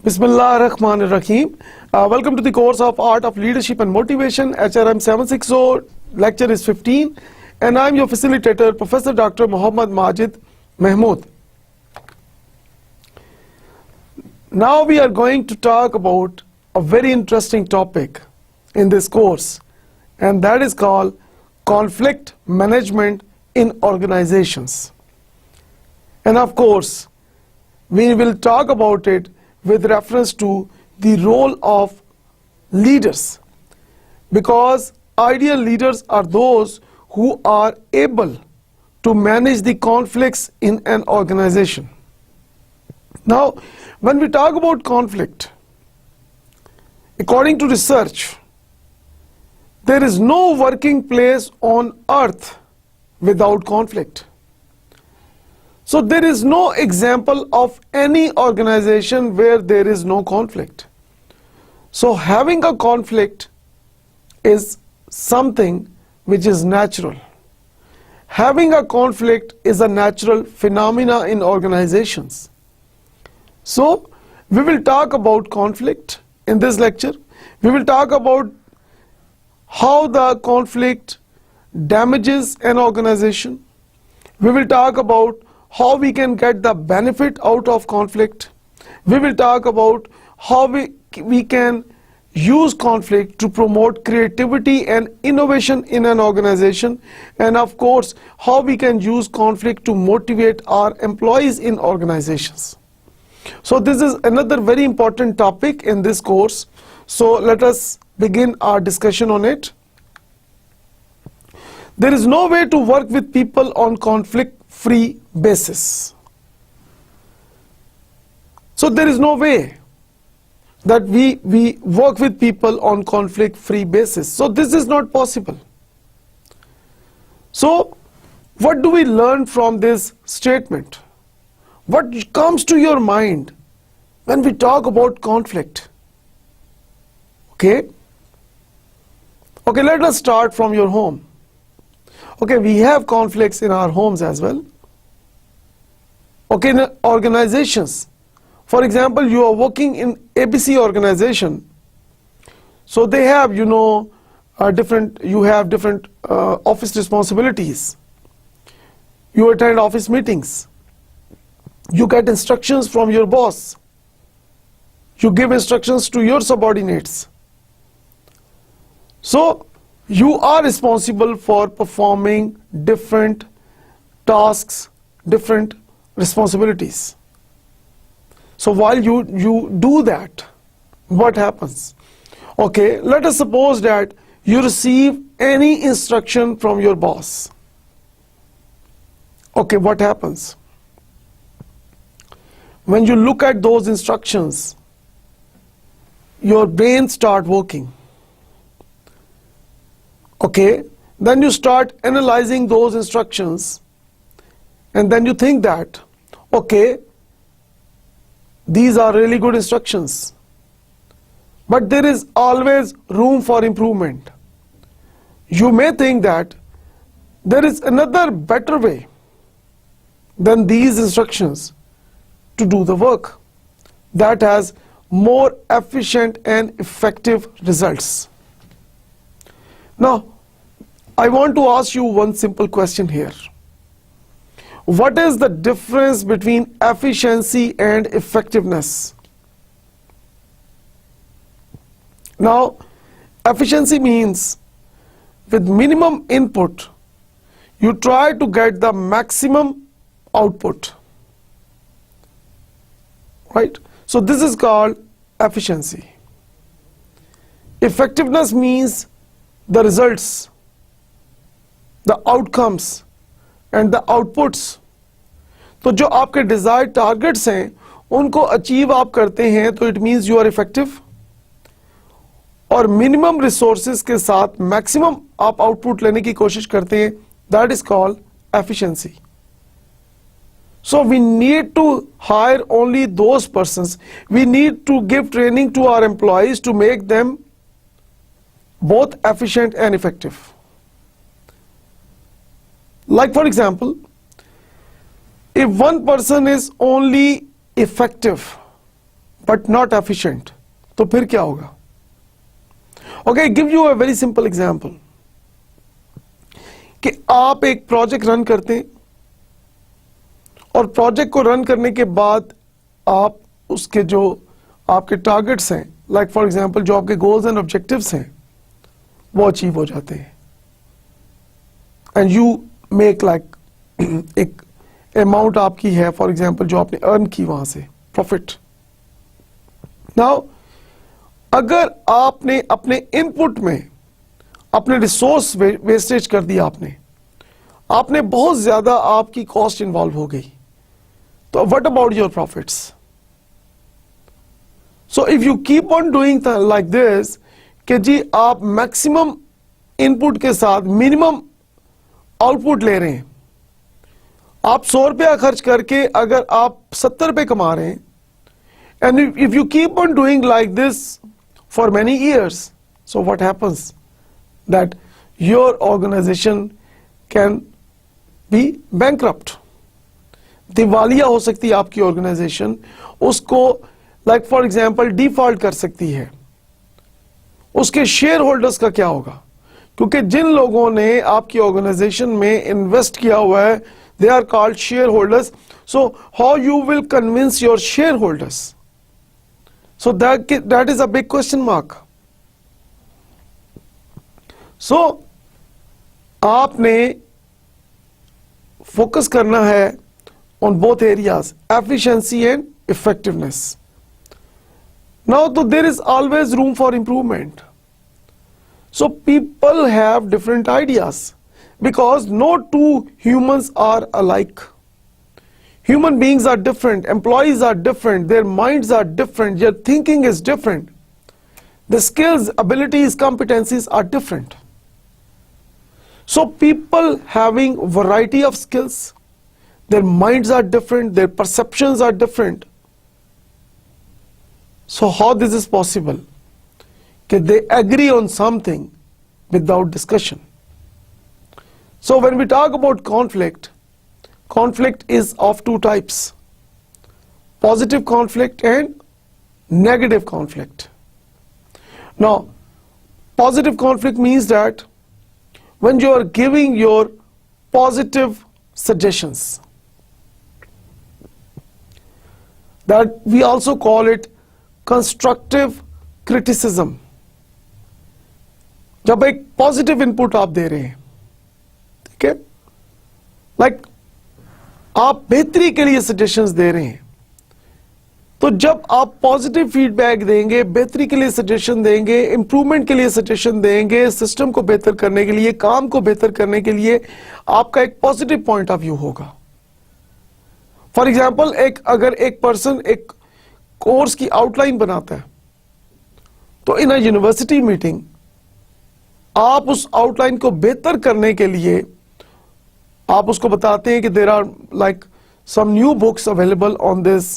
Bismillah ar-Rahman ar-Rahim. Welcome to the course of Art of Leadership and Motivation, HRM 760, lecture is 15, and I'm your facilitator, Professor Dr. Muhammad Majid Mahmood. Now we are going to talk about a very interesting topic in this course, and that is called conflict management in organizations. And of course, we will talk about it with reference to the role of leaders, because ideal leaders are those who are able to manage the conflicts in an organization. Now, when we talk about conflict, according to research, there is no working place on earth without conflict. So there is no example of any organization where there is no conflict. So having a conflict is something which is natural. Having a conflict is a natural phenomena in organizations. So we will talk about conflict in this lecture. We will talk about how the conflict damages an organization. We will talk about how we can get the benefit out of conflict. We will talk about how we can use conflict to promote creativity and innovation in an organization, and of course how we can use conflict to motivate our employees in organizations. So this is another very important topic in this course. So let us begin our discussion on it. There is no way to work with people on conflict-free basis. So there is no way that we work with people on conflict-free basis. So this is not possible. So what do we learn from this statement? What comes to your mind when we talk about conflict? Okay, let us start from your home. Okay, we have conflicts in our homes as well. Okay, in organizations, for example, you are working in ABC organization, so they have, you have different office responsibilities. You attend office meetings. You get instructions from your boss. You give instructions to your subordinates. So you are responsible for performing different tasks, different responsibilities. So while you do that, what happens? Okay, let us suppose that you receive any instruction from your boss. Okay, what happens? When you look at those instructions, your brain starts working. Okay, then you start analyzing those instructions, and then you think that, okay, these are really good instructions, but there is always room for improvement. You may think that there is another better way than these instructions to do the work that has more efficient and effective results. Now, I want to ask you one simple question here. What is the difference between efficiency and effectiveness? Now, efficiency means with minimum input, you try to get the maximum output. Right? So this is called efficiency. Effectiveness means the results, the outcomes and the outputs. तो जो आपके desired targets हैं उनको achieve आप करते हैं तो it means you are effective. और मिनिमम रिसोर्सेज के साथ मैक्सिमम आप आउटपुट लेने की कोशिश करते हैं, that is called efficiency. So we need to hire only those persons. We need to give training to our employees to make them both efficient and effective. Like for example, if one person is only effective but not efficient, तो फिर क्या होगा? Okay, give you a very simple example. कि आप एक project run करते हैं और प्रोजेक्ट को रन करने के बाद आप उसके जो आपके टारगेट्स हैं, लाइक फॉर एग्जांपल जो आपके गोल्स एंड ऑब्जेक्टिव्स हैं, वो अचीव हो जाते हैं एंड यू मेक लाइक एक अमाउंट आपकी है फॉर एग्जांपल जो आपने अर्न की वहां से प्रॉफिट. नाउ अगर आपने अपने इनपुट में अपने रिसोर्स वेस्टेज कर दिया, आपने बहुत ज्यादा आपकी कॉस्ट इन्वॉल्व हो गई, तो what about your profits? So if you keep on doing like this कि जी आप मैक्सिमम इनपुट के साथ मिनिमम आउटपुट ले रहे हैं, आप 100 रुपया खर्च करके अगर आप 70 रुपए कमा रहे हैं, and if you keep on doing like this for many years, so what happens that your organisation can be bankrupt. दिवालिया हो सकती है आपकी ऑर्गेनाइजेशन, उसको लाइक फॉर एग्जांपल डिफॉल्ट कर सकती है. उसके शेयर होल्डर्स का क्या होगा? क्योंकि जिन लोगों ने आपकी ऑर्गेनाइजेशन में इन्वेस्ट किया हुआ है, they are called share holders. So how you will convince your share holders? So that is a big question mark. So आपने फोकस करना है on both areas, efficiency and effectiveness. Now, there is always room for improvement. So people have different ideas because no two humans are alike. Human beings are different, employees are different, their minds are different, their thinking is different. The skills, abilities, competencies are different. So people having variety of skills, their minds are different, their perceptions are different. So how this is possible? That they agree on something without discussion. So when we talk about conflict, conflict is of two types: positive conflict and negative conflict. Now, positive conflict means that when you are giving your positive suggestions, that we also call it constructive criticism. जब एक positive input आप दे रहे हैं, ठीक है, like आप बेहतरी के लिए सजेशंस दे रहे हैं, तो जब आप पॉजिटिव फीडबैक देंगे, बेहतरी के लिए सजेशन देंगे, इंप्रूवमेंट के लिए सजेशन देंगे, सिस्टम को बेहतर करने के लिए, काम को बेहतर करने के लिए, आपका एक पॉजिटिव पॉइंट ऑफ व्यू होगा. फॉर एग्जाम्पल, अगर एक पर्सन एक कोर्स की आउटलाइन बनाता है, तो इन अ यूनिवर्सिटी मीटिंग आप उस आउटलाइन को बेहतर करने के लिए आप उसको बताते हैं कि there are like some new books available on this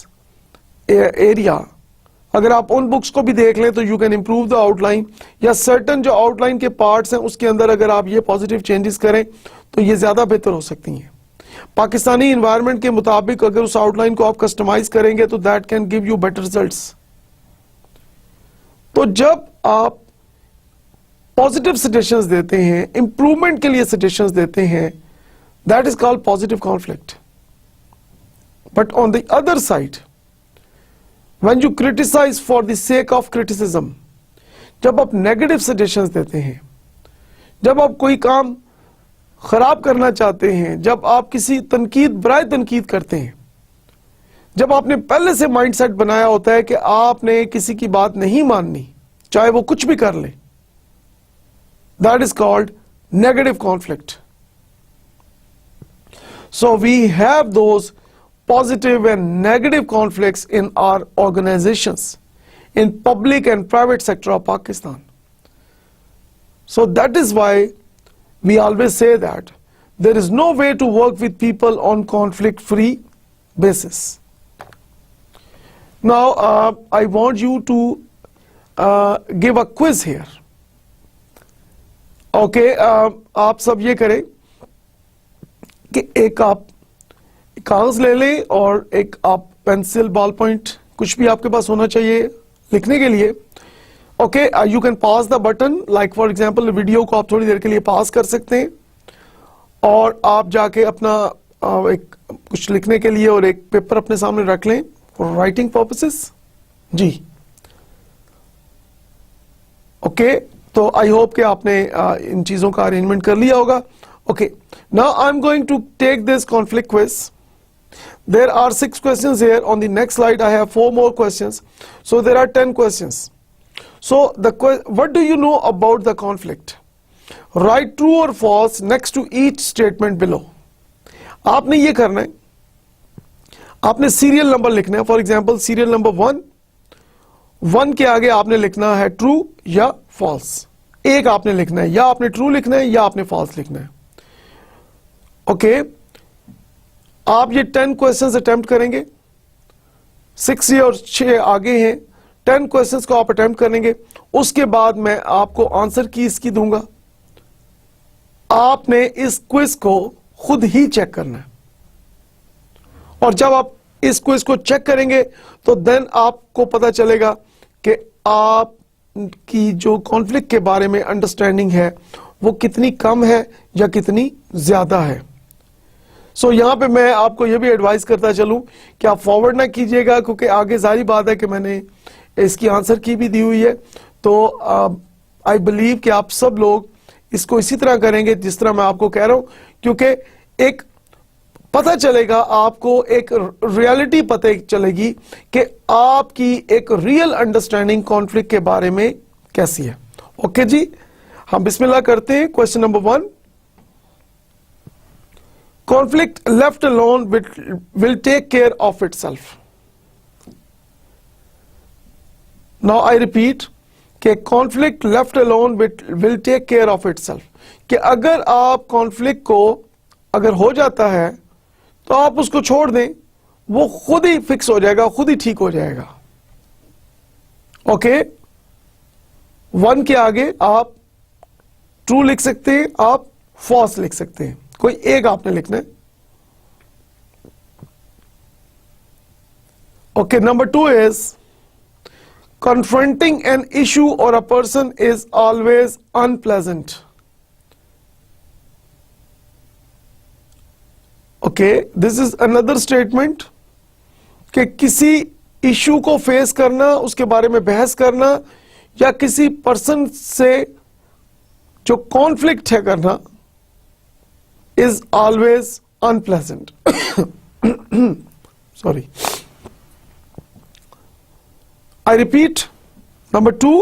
area. अगर आप उन बुक्स को भी देख लें तो you can improve the outline, या सर्टन जो आउटलाइन के पार्ट्स हैं उसके अंदर अगर आप ये पॉजिटिव चेंजेस करें तो ये ज्यादा बेहतर हो सकती हैं. पाकिस्तानी एनवायरनमेंट के मुताबिक अगर उस आउटलाइन को आप कस्टमाइज करेंगे तो that can give you better results. तो जब आप पॉजिटिव सजेशंस देते हैं, इंप्रूवमेंट के लिए सजेशंस देते हैं, that is called positive conflict. But on the other side, when you criticize for the sake of criticism, जब आप नेगेटिव सजेशंस देते हैं, जब आप कोई काम खराब करना चाहते हैं, जब आप किसी तनकीद बराए तनकीद करते हैं, जब आपने पहले से माइंडसेट बनाया होता है कि आपने किसी की बात नहीं माननी चाहे वो कुछ भी कर ले, that is called negative conflict. So we have those positive and negative conflicts in our organizations in public and private sector of Pakistan. So that is why we always say that there is no way to work with people on conflict free basis. Now I want you to give a quiz here. Okay, आप सब ये करें कि एक आप कागज ले लें और एक आप पेंसिल बॉल पॉइंट कुछ भी आपके पास होना चाहिए लिखने के लिए. Okay, you can pass the button, like for example video को आप थोड़ी देर के लिए पास कर सकते हैं और आप जाके अपना एक कुछ लिखने के लिए और एक पेपर अपने सामने रख लें फॉर राइटिंग पर्पसेस. जी ओके, तो आई होप कि आपने इन चीजों का अरेंजमेंट कर लिया होगा. Okay, now I am going to take this conflict quiz. There are 6 questions here. On the next slide, I have 4 more questions. So there are 10 questions. So what do you know about the conflict? Write true or false next to each statement below. आपने ये करना है, आपने serial number लिखना है. For example serial number 1 के आगे आपने लिखना है ट्रू या फॉल्स. एक आपने लिखना है, या आपने ट्रू लिखना है या आपने फॉल्स लिखना है. ओके, आप ये 10 क्वेश्चंस अटेम्प्ट करेंगे. 6 और 6 आगे हैं. 10 क्वेश्चंस को आप अटेम्प्ट करेंगे. उसके बाद मैं आपको आंसर की इसकी दूंगा. आपने इस क्विज को खुद ही चेक करना है और जब आप इस क्विज को चेक करेंगे तो देन आपको पता चलेगा कि आपकी जो कॉन्फ्लिक्ट के बारे में अंडरस्टैंडिंग है वो कितनी कम है या कितनी ज्यादा है. सो यहां पे मैं आपको यह भी एडवाइस करता चलूं कि आप फॉरवर्ड ना कीजिएगा, क्योंकि आगे जारी बात है कि मैंने इसकी आंसर की भी दी हुई है. तो आई बिलीव कि आप सब लोग इसको इसी तरह करेंगे जिस तरह मैं आपको कह रहा हूं, क्योंकि एक पता चलेगा आपको, एक रियलिटी पता चलेगी कि आपकी एक रियल अंडरस्टैंडिंग कॉन्फ्लिक्ट के बारे में कैसी है. ओके जी, हम बिस्मिल्लाह करते हैं. Question number 1. Conflict left alone will take care of itself. Now I repeat कि conflict left alone will take care of itself. कि अगर आप conflict को अगर हो जाता है तो आप उसको छोड़ दें, वो खुद ही फिक्स हो जाएगा, खुद ही ठीक हो जाएगा. ओके, 1 के आगे आप ट्रू लिख सकते हैं, आप फॉल्स लिख सकते हैं. कोई एक आपने लिखना है. Okay, number 2 is confronting an issue or a person is always unpleasant. Okay, this is another statement कि किसी इशू को फेस करना, उसके बारे में बहस करना या किसी पर्सन से जो कॉन्फ्लिक्ट है करना is always unpleasant. Sorry. I repeat, number 2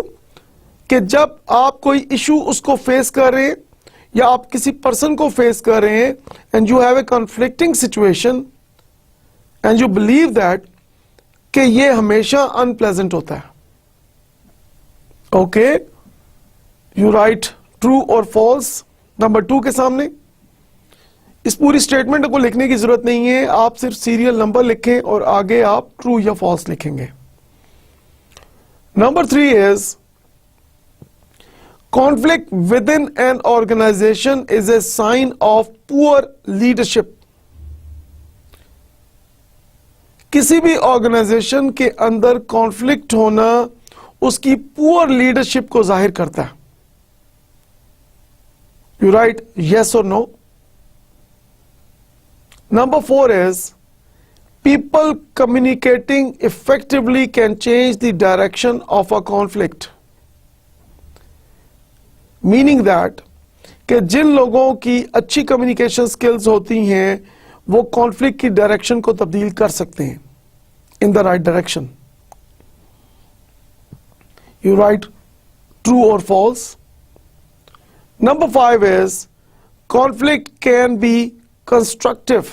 कि जब आप कोई इशू उसको फेस कर रहे हैं या आप किसी पर्सन को फेस कर रहे हैं and you have a conflicting situation and you believe that कि ये हमेशा अनप्लेजेंट होता है. ओके, यू राइट ट्रू और फॉल्स नंबर 2 के सामने. इस पूरी स्टेटमेंट को लिखने की जरूरत नहीं है, आप सिर्फ सीरियल नंबर लिखें और आगे आप ट्रू या फॉल्स लिखेंगे. Number 3 is conflict within an organization is a sign of poor leadership. किसी भी ऑर्गेनाइजेशन के अंदर कॉन्फ्लिक्ट होना उसकी पुअर लीडरशिप को जाहिर करता है. यू राइट यस और no. Number 4 is people communicating effectively can change the direction of a conflict. Meaning that कि जिन लोगों की अच्छी कम्युनिकेशन स्किल्स होती हैं वो कॉन्फ्लिक्ट की डायरेक्शन को तब्दील कर सकते हैं in the right direction. You write true और false. Number 5 is conflict can be constructive.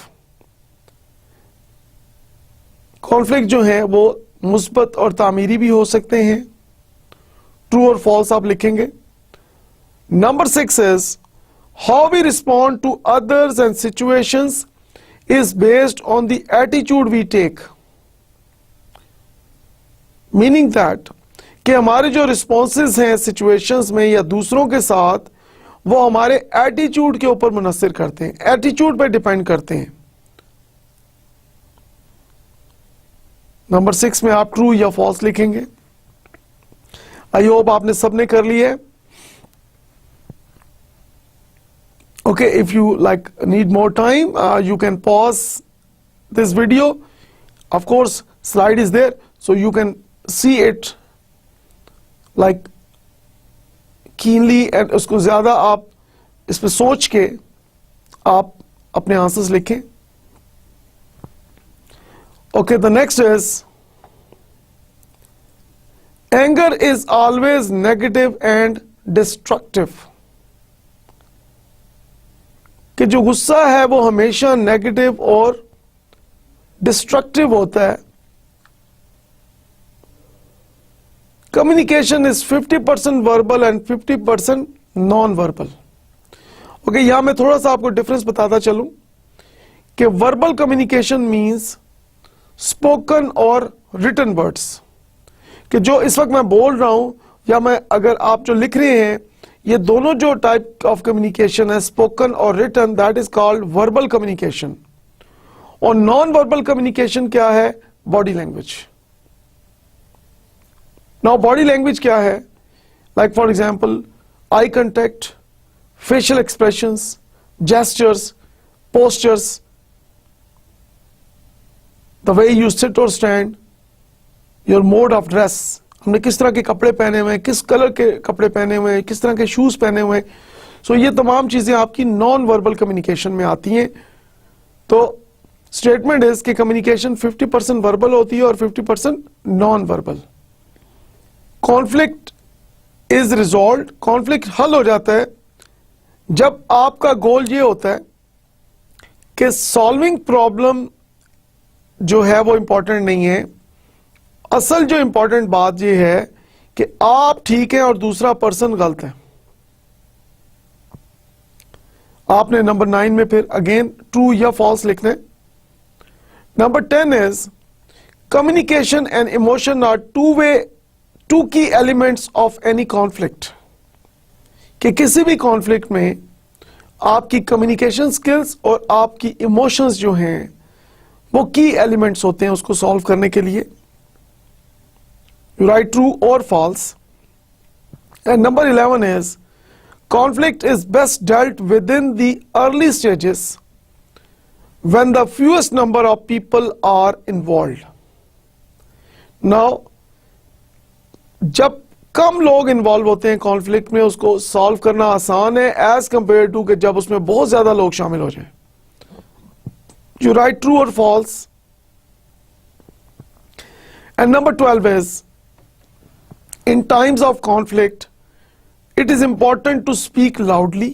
Conflict जो है वो मुस्बत और तामीरी भी हो सकते हैं. ट्रू और फॉल्स आप लिखेंगे. Number 6 is how we respond to others and situations is based on the attitude we take. Meaning that कि हमारे जो responses हैं situations में या दूसरों के साथ वो हमारे attitude के ऊपर मुनस्सिर करते हैं, attitude पे depend करते हैं. नंबर 6 में आप ट्रू या फॉल्स लिखेंगे. आई होप आपने सबने कर लिया है. Okay, if you like need more time, you can pause this video. Of course, slide is there, so you can see it like keenly and उसको ज़्यादा आप इस पे सोच के आप अपने आंसर्स लिखें. Okay, the next is anger is always negative and destructive. कि जो गुस्सा है वो हमेशा नेगेटिव और डिस्ट्रक्टिव होता है. Communication is 50% verbal and 50% non verbal. Okay, यहां मैं थोड़ा सा आपको डिफरेंस बताता चलूं कि वर्बल कम्युनिकेशन मींस स्पोकन और रिटन वर्ड्स. कि जो इस वक्त मैं बोल रहा हूं या मैं अगर आप जो लिख रहे हैं, ये दोनों जो टाइप ऑफ कम्युनिकेशन है, स्पोकन और written, that is called verbal communication. और नॉन वर्बल कम्युनिकेशन क्या है? Body language. Now body language क्या है? Like for example eye contact, facial expressions, gestures, postures, the way you sit और stand, your mode of dress, हमने किस तरह के कपड़े पहने हुए हैं, किस कलर के कपड़े पहने हुए हैं, किस तरह के शूज पहने हुए हैं. सो ये तमाम चीजें आपकी नॉन वर्बल कम्युनिकेशन में आती हैं. तो स्टेटमेंट इज कि कम्युनिकेशन 50% वर्बल होती है और 50% non verbal. Conflict is resolved, conflict हल हो जाता है जब आपका गोल ये होता है कि सॉल्विंग प्रॉब्लम जो है वो इंपॉर्टेंट नहीं है. असल जो इंपॉर्टेंट बात यह है कि आप ठीक हैं और दूसरा पर्सन गलत है. आपने नंबर 9 में फिर अगेन ट्रू या फॉल्स लिखना है. Number 10 is communication and emotion are two key elements of any conflict. कि किसी भी कॉन्फ्लिक्ट में आपकी कम्युनिकेशन स्किल्स और आपकी इमोशंस जो हैं वो की एलिमेंट्स होते हैं उसको सॉल्व करने के लिए. You write true or false. And number 11 is conflict is best dealt within the early stages when the fewest number of people are involved. Now, जब कम लोग इन्वॉल्व होते हैं कॉन्फ्लिक्ट में, उसको सॉल्व करना आसान है एज कंपेयर टू कि जब उसमें बहुत ज्यादा लोग शामिल हो जाए. You write true or false. And number 12 is in times of conflict, it is important to speak loudly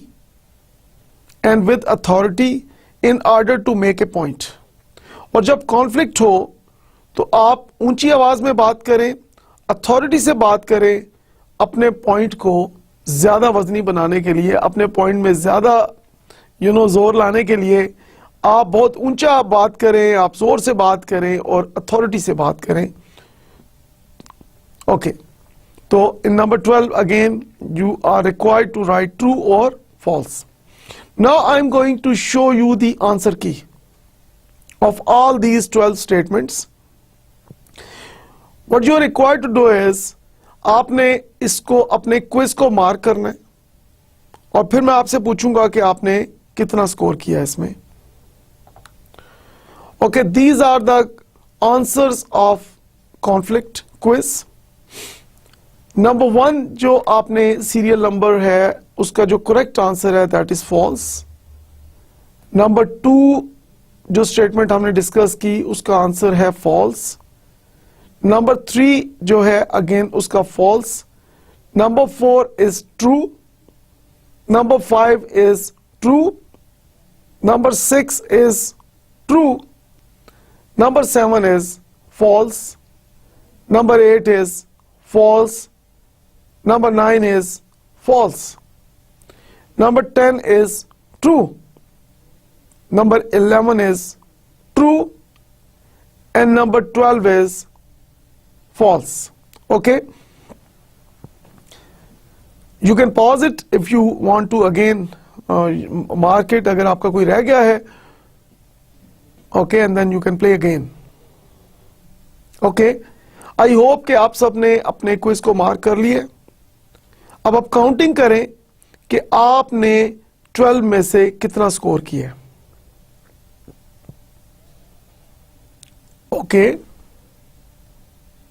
and with authority in order to make a point. और जब कॉन्फ्लिक्ट हो तो आप ऊंची आवाज में बात करें, अथॉरिटी से बात करें, अपने पॉइंट को ज्यादा वजनी बनाने के लिए, अपने पॉइंट में ज्यादा जोर लाने के लिए आप बहुत ऊंचा बात करें, आप जोर से बात करें और अथॉरिटी से बात करें. ओके, तो in number 12 again you are required to write true or false. Now I am going to show you the answer key of all these 12 statements. What you are required to do is आपने इसको अपने quiz को mark करना है और फिर मैं आपसे पूछूंगा कि आपने कितना स्कोर किया इसमें. Okay, these are the answers of conflict quiz. Number 1 जो आपने सीरियल नंबर है उसका जो करेक्ट आंसर है दैट इज फॉल्स. नंबर 2 जो स्टेटमेंट हमने डिस्कस की उसका आंसर है फॉल्स. नंबर 3 जो है अगेन उसका false. Number 4 is true. Number 5 is true. Number 6 is true. Number 7 is false. Number 8 is false. Number 9 is false. Number 10 is true. Number 11 is true. And number 12 is false. Okay? You can pause it if you want to again mark it अगर आपका कोई रह गया है. Okay, and then you can play again. Okay? I hope कि आप सब ने अपने क्विज को मार्क कर लिए. अब आप काउंटिंग करें कि आपने 12 में से कितना स्कोर किया. ओके,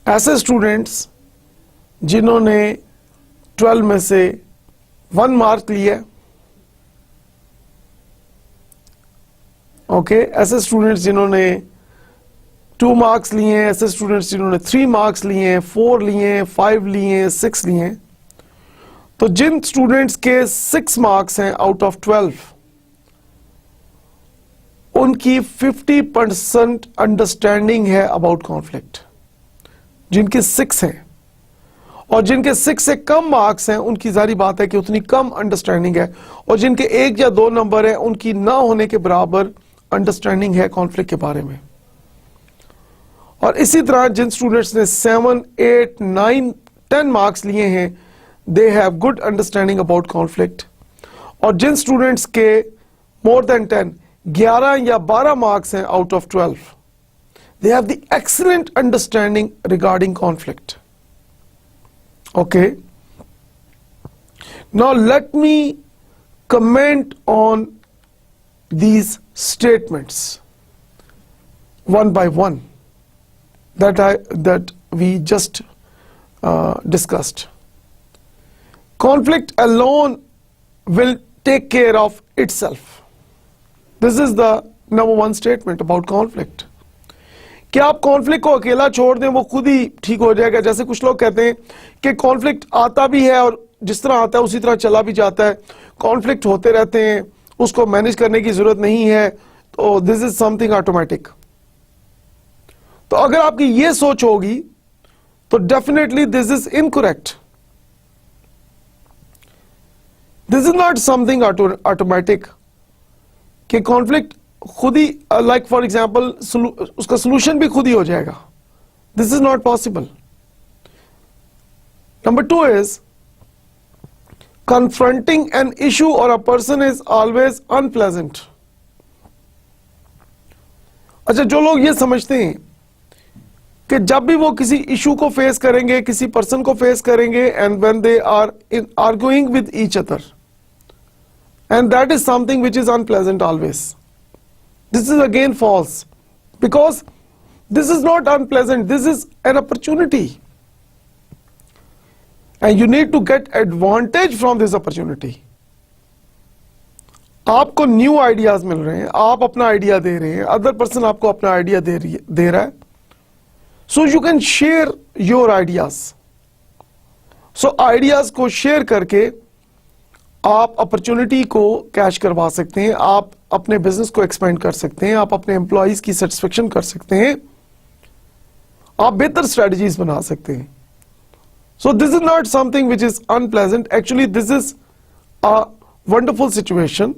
ऐसे स्टूडेंट्स जिन्होंने 12 में से 1 मार्क लिया. ओके, ऐसे स्टूडेंट्स जिन्होंने 2 मार्क्स लिए हैं, ऐसे स्टूडेंट्स जिन्होंने 3 मार्क्स लिए हैं, 4 लिए हैं, 5 लिए हैं, 6 लिए हैं. तो जिन स्टूडेंट्स के 6 मार्क्स हैं आउट ऑफ 12, उनकी 50% अंडरस्टैंडिंग है अबाउट कॉन्फ्लिक्ट. जिनके 6 हैं, और जिनके 6 से कम मार्क्स हैं उनकी जारी बात है कि उतनी कम अंडरस्टैंडिंग है, और जिनके 1 या 2 नंबर है उनकी ना होने के बराबर अंडरस्टैंडिंग है कॉन्फ्लिक्ट के बारे में. और इसी तरह जिन स्टूडेंट्स ने 7, 8, 9, 10 मार्क्स लिए हैं, they have good understanding about conflict. और जिन स्टूडेंट्स के मोर देन 10, 11 या 12 मार्क्स हैं out of 12, they have the excellent understanding regarding conflict. Okay, now let me comment on these statements one by one that we just discussed. Conflict alone will take care of itself. This is the number 1 statement about conflict. कि आप conflict को अकेला छोड़ दें, वो खुद ही ठीक हो जाएगा. जैसे कुछ लोग कहते हैं कि कॉन्फ्लिक्ट आता भी है और जिस तरह आता है उसी तरह चला भी जाता है, कॉन्फ्लिक्ट होते रहते हैं, उसको मैनेज करने की जरूरत नहीं है, तो दिस इज समथिंग ऑटोमेटिक. तो अगर आपकी ये सोच होगी तो definitely this is incorrect. This is not something automatic कि कॉन्फ्लिक्ट खुद ही लाइक फॉर एग्जाम्पल उसका सोल्यूशन भी खुद ही हो जाएगा. This is not possible. Number 2 is confronting an issue or a person is always unpleasant. अच्छा, जो लोग ये समझते हैं कि जब भी वो किसी इशू को फेस करेंगे, किसी पर्सन को फेस करेंगे, and when they are arguing with each other, and that is something which is unpleasant always. This is again false, because this is not unpleasant, this is an opportunity, and you need to get advantage from this opportunity. आपको new ideas मिल रहे हैं, आप अपना idea दे रहे हैं, other person आपको अपना idea दे रहा है, so you can share your ideas. So ideas को शेयर करके आप अपॉर्चुनिटी को कैश करवा सकते हैं, आप अपने बिजनेस को एक्सपेंड कर सकते हैं, आप अपने एम्प्लॉइज की सेटिस्फेक्शन कर सकते हैं, आप बेहतर स्ट्रेटजीज बना सकते हैं. So this is not something which is unpleasant. Actually, this is a wonderful situation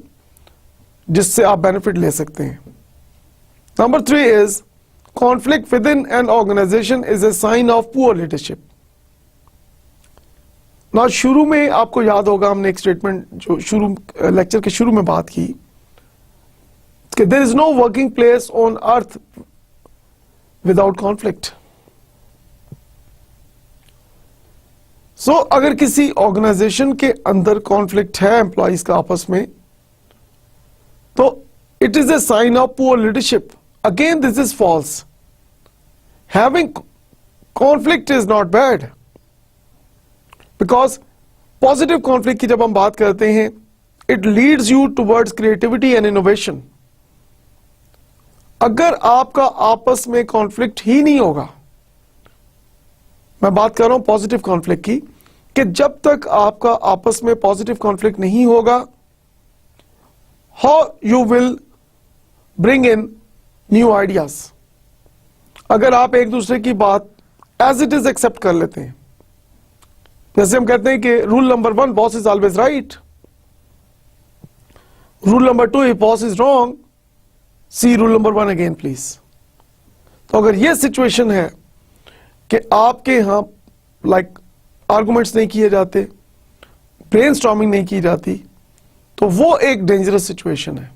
जिससे आप benefit ले सकते हैं. Number 3 is conflict within an organization is a sign of poor leadership. Now शुरू में आपको याद होगा हमने एक स्टेटमेंट जो लेक्चर के शुरू में बात की कि there is no working place on earth without conflict. सो अगर किसी ऑर्गेनाइजेशन के अंदर कॉन्फ्लिक्ट है एम्प्लॉइज का आपस में, तो it is a sign of poor leadership. Again this is false. Having conflict is not bad, because positive conflict की जब हम बात करते हैं, it leads you towards creativity and innovation. अगर आपका आपस में कॉन्फ्लिक्ट ही नहीं होगा, मैं बात कर रहा हूं पॉजिटिव कॉन्फ्लिक्ट की, कि जब तक आपका आपस में पॉजिटिव कॉन्फ्लिक्ट नहीं होगा, how you will bring in new ideas. अगर आप एक दूसरे की बात एज इट इज एक्सेप्ट कर लेते हैं, जैसे हम कहते हैं कि rule number 1, boss is always right. Rule number 2, if boss is wrong, see rule number 1 again please. तो अगर ये सिचुएशन है कि आपके यहाँ लाइक आर्गुमेंट्स नहीं किए जाते, ब्रेनस्टॉर्मिंग नहीं की जाती, तो वो एक डेंजरस सिचुएशन है.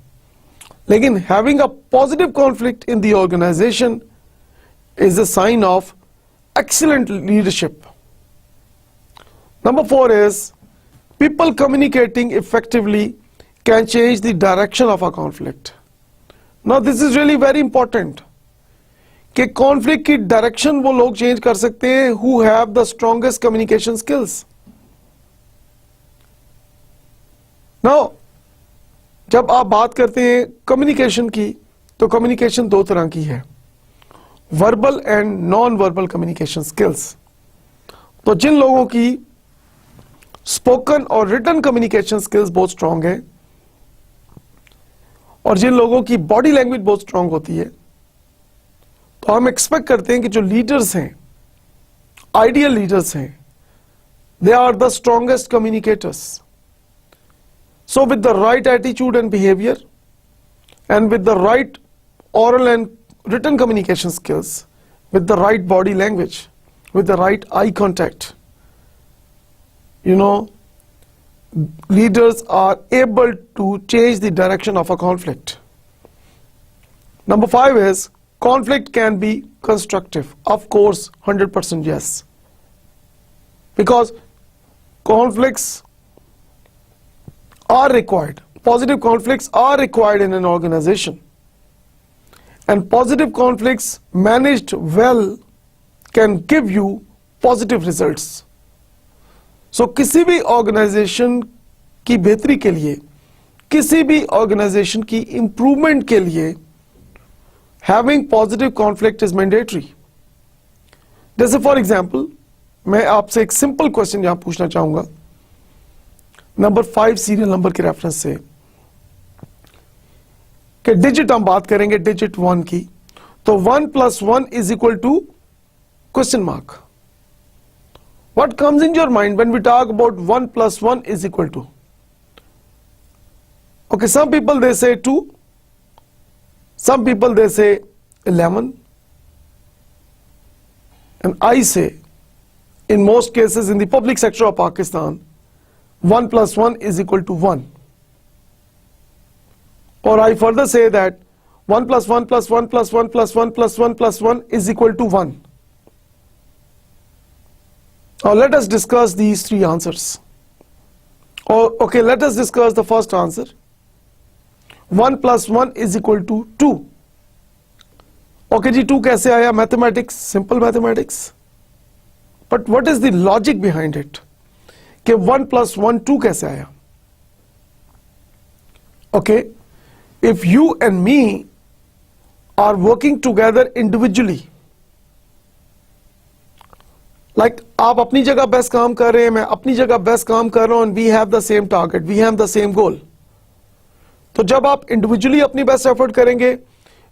लेकिन having a positive conflict in the organisation is a sign of excellent leadership. Number 4 is people communicating effectively can change the direction of a conflict. Now this is really very important कि conflict की direction वो लोग change कर सकते हैं who have the strongest communication skills. Now जब आप बात करते हैं communication की, तो communication दो तरह की है, verbal and non verbal communication skills. तो जिन लोगों की स्पोकन और रिटन कम्युनिकेशन स्किल्स बहुत स्ट्रांग है और जिन लोगों की बॉडी लैंग्वेज बहुत स्ट्रांग होती है, तो हम एक्सपेक्ट करते हैं कि जो लीडर्स हैं, आइडियल लीडर्स हैं, they are the strongest communicators. So with the right attitude and behaviour and with the right oral and written communication skills, with the right body language, with the right eye contact, leaders are able to change the direction of a conflict. Number 5 is conflict can be constructive. Of course, 100% yes. Because conflicts are required. Positive conflicts are required in an organization. And positive conflicts managed well can give you positive results. So किसी भी organization की बेहतरी के लिए, किसी भी organization की improvement के लिए, having positive conflict is mandatory. जैसे for example, मैं आपसे एक simple question यहाँ पूछना चाहूँगा, नंबर 5 सीरियल नंबर के रेफरेंस से, कि डिजिट हम बात करेंगे डिजिट 1 की, तो 1 + 1 is equal to question mark. What comes in your mind when we talk about 1 + 1 is equal to? Okay, some people they say 2, some people they say 11, and I say in most cases in the public sector of Pakistan 1 + 1 is equal to 1. Or I further say that 1 + 1 + 1 + 1 + 1 + 1 + 1 is equal to 1. Now let us discuss these 3 answers. Okay, let us discuss the first answer. 1 + 1 is equal to 2. Okay जी, 2 कैसे आया? Mathematics, simple mathematics. But what is the logic behind it? कि 1 + 1 2 कैसे आया? Okay. If you and me are working together individually, like आप अपनी जगह best काम कर रहे हैं, मैं अपनी जगह बेस्ट काम कर रहा हूं, and we have the same target, we have the same goal. तो जब आप इंडिविजुअली अपनी बेस्ट एफर्ट करेंगे,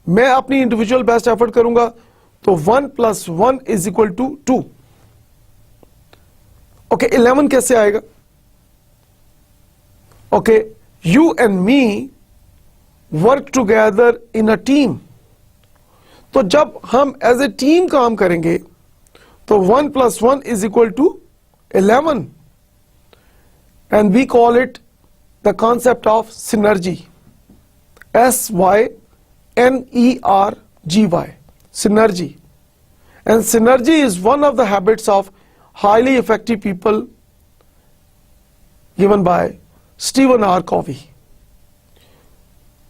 मैं अपनी इंडिविजुअल बेस्ट एफर्ट करूंगा, तो 1 + 1 is equal to 2. Okay, 11 कैसे आएगा? Okay, you and me work together in a team. तो जब हम एज ए टीम काम करेंगे, तो 1 + 1 is equal to 11, and we call it the concept of synergy. SYNERGY, synergy. And synergy is one of the habits of highly effective people given by Stephen R. Covey.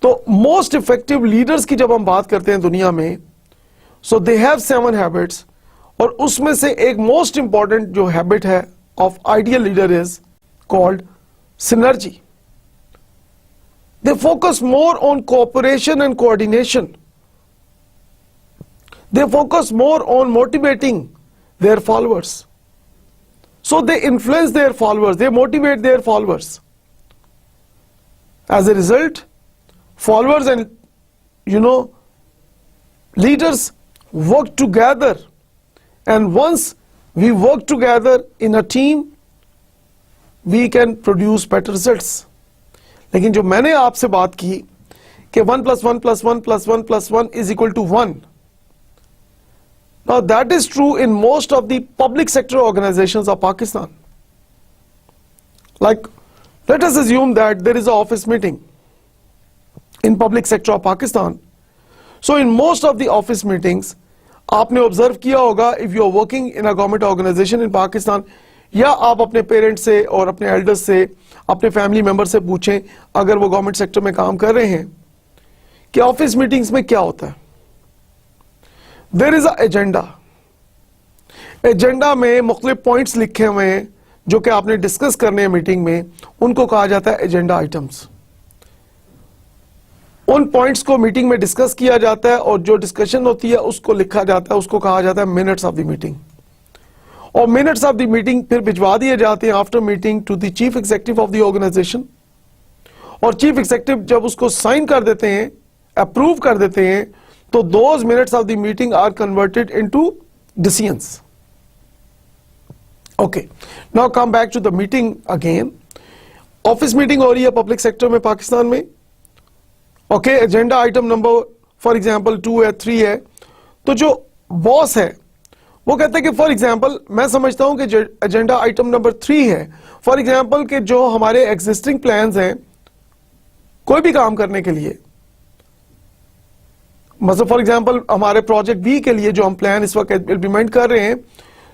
तो most effective leaders की जब हम बात करते हैं दुनिया में, सो they have 7 habits, और उसमें से एक मोस्ट इंपॉर्टेंट जो हैबिट है of ideal leader is called synergy. They focus more on cooperation and coordination. They focus more on motivating their followers. So they influence their followers, they motivate their followers. As a result, followers and leaders work together, and once we work together in a team, we can produce better results. लेकिन जो मैंने आपसे बात की कि 1 + 1 + 1 + 1 + 1 = 1. Now that is true in most of the public sector organizations of Pakistan. Like, let us assume that there is an office meeting in public sector of Pakistan. So in most of the office meetings, आपने observe किया होगा, if you are working in a government organization in Pakistan, या आप अपने parents से और अपने elders से, अपने फैमिली मेंबर से पूछें अगर वो गवर्नमेंट सेक्टर में काम कर रहे हैं कि ऑफिस मीटिंग्स में क्या होता है. देयर इज अ एजेंडा में मुख्तलिफ पॉइंट्स लिखे हुए हैं जो कि आपने डिस्कस करने हैं मीटिंग में, उनको कहा जाता है एजेंडा आइटम्स. उन पॉइंट्स को मीटिंग में डिस्कस किया जाता है और जो डिस्कशन होती है उसको लिखा जाता है, उसको कहा जाता है मिनट्स ऑफ द मीटिंग. और मिनट्स ऑफ द मीटिंग फिर भिजवा दिए जाते हैं after meeting to the chief executive of the organization. और चीफ एग्जीक्यूटिव जब उसको साइन कर देते हैं, अप्रूव कर देते हैं, तो those minutes of the meeting are converted into decisions. Okay, now come back to the meeting again. Office meeting हो रही है पब्लिक सेक्टर में पाकिस्तान में. Okay, agenda item number for example 2 है, 3 है. तो जो बॉस है वो कहते हैं कि फॉर एग्जांपल मैं समझता हूं कि जो एजेंडा आइटम नंबर 3 है, फॉर एग्जांपल कि जो हमारे एग्जिस्टिंग प्लान्स हैं कोई भी काम करने के लिए, मतलब फॉर एग्जांपल हमारे प्रोजेक्ट बी के लिए जो हम प्लान इस वक्त इंप्लीमेंट कर रहे हैं,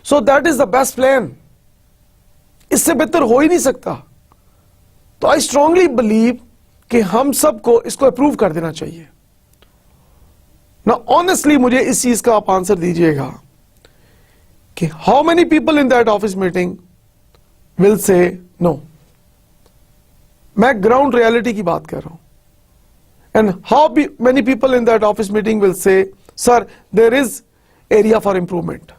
so that is the best plan. इससे बेहतर हो ही नहीं सकता. तो आई स्ट्रांगली बिलीव कि हम सबको इसको अप्रूव कर देना चाहिए ना. ऑनेस्टली मुझे इस चीज का आप आंसर दीजिएगा कि how many people in that office meeting will say no. मैं ग्राउंड रियलिटी की बात कर रहा हूं. And how many people in that office meeting will say sir there is area for improvement,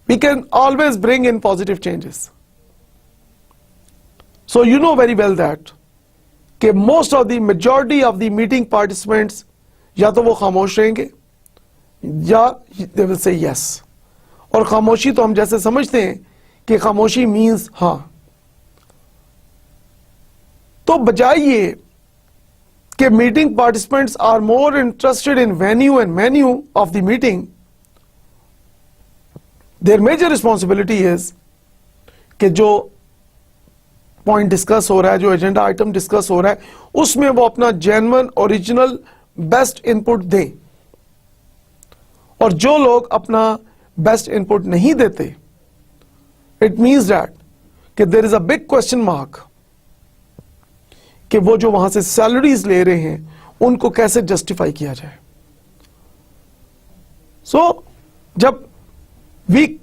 we can always bring in positive changes. So you know very well that कि most of the majority of the meeting participants या तो वो खामोश रहेंगे या they will say yes. और खामोशी तो हम जैसे समझते हैं कि खामोशी मीन्स हां. तो बजाय ये कि meeting participants are more interested in venue and menu of the meeting, their major responsibility is कि जो पॉइंट डिस्कस हो रहा है, जो एजेंडा आइटम डिस्कस हो रहा है, उसमें वो अपना जेन्युइन ओरिजिनल बेस्ट इनपुट दें. और जो लोग अपना बेस्ट इनपुट नहीं देते, इट मीन्स दैट कि there is a big question mark कि वो जो वहां से सैलरीज ले रहे हैं उनको कैसे जस्टिफाई किया जाए. सो जब we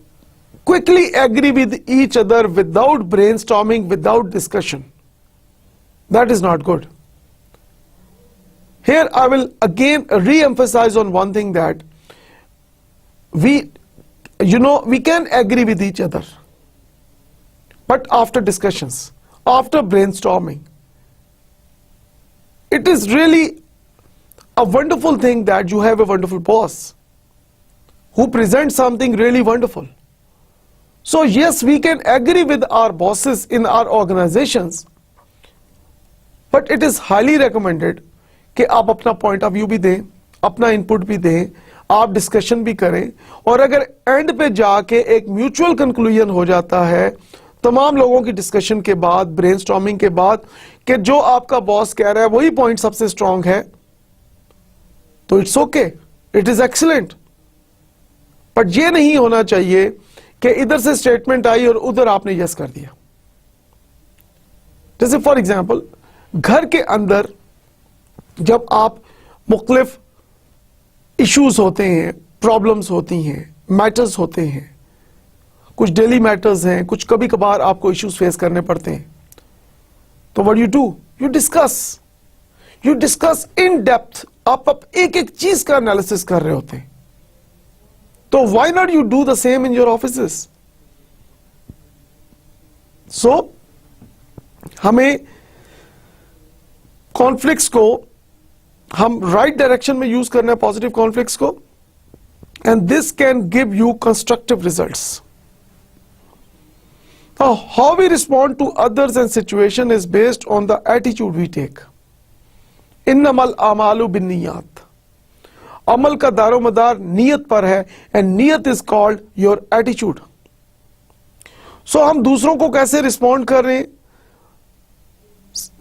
quickly agree with each other without brainstorming, without discussion, that is not good. Here I will again re-emphasize on one thing, that we can agree with each other, but after discussions, after brainstorming. It is really a wonderful thing that you have a wonderful boss who presents something really wonderful. So yes, we can agree with our bosses in our organizations, but it is highly recommended कि आप अपना point of view भी दें, अपना input भी दें, आप discussion भी करें. और अगर एंड पे जाके एक म्यूचुअल कंक्लूजन हो जाता है तमाम लोगों की डिस्कशन के बाद, ब्रेनस्टॉर्मिंग के बाद, कि जो आपका बॉस कह रहा है वही पॉइंट सबसे स्ट्रांग है, तो it's okay, it is excellent. But ये नहीं होना चाहिए कि इधर से स्टेटमेंट आई और उधर आपने यस कर दिया. जैसे फॉर एग्जाम्पल घर के अंदर जब आप मुख्तलिफ इश्यूज होते हैं, प्रॉब्लम्स होती हैं, मैटर्स होते हैं, कुछ डेली मैटर्स हैं, कुछ कभी कभार आपको इश्यूज फेस करने पड़ते हैं, तो what you do, you discuss in depth. आप एक एक चीज का एनालिसिस कर रहे होते हैं. तो why not you do the same in your offices? So हमें कॉन्फ्लिक्ट्स को हम राइट डायरेक्शन में यूज करना है, पॉजिटिव कॉन्फ्लिक्ट्स को, and this can give you constructive results. Now, how we respond to others and situation is based on the attitude we take. इन्नमल आमालु बिन्नियात, अमल का दारोमदार नियत पर है, एंड नियत इज कॉल्ड योर एटीट्यूड. सो हम दूसरों को कैसे रिस्पॉन्ड कर रहे हैं,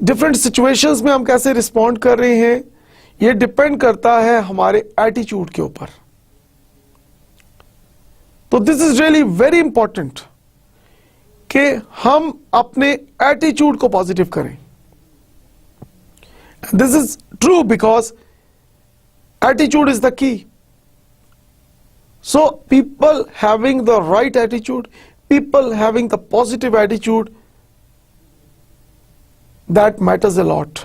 डिफरेंट सिचुएशंस में हम कैसे रिस्पॉन्ड कर रहे हैं, ये डिपेंड करता है हमारे एटीट्यूड के ऊपर. तो this is really very important कि हम अपने एटीट्यूड को पॉजिटिव करें. This is true because attitude is the key. So people having the right attitude, people having the positive attitude, that matters a lot.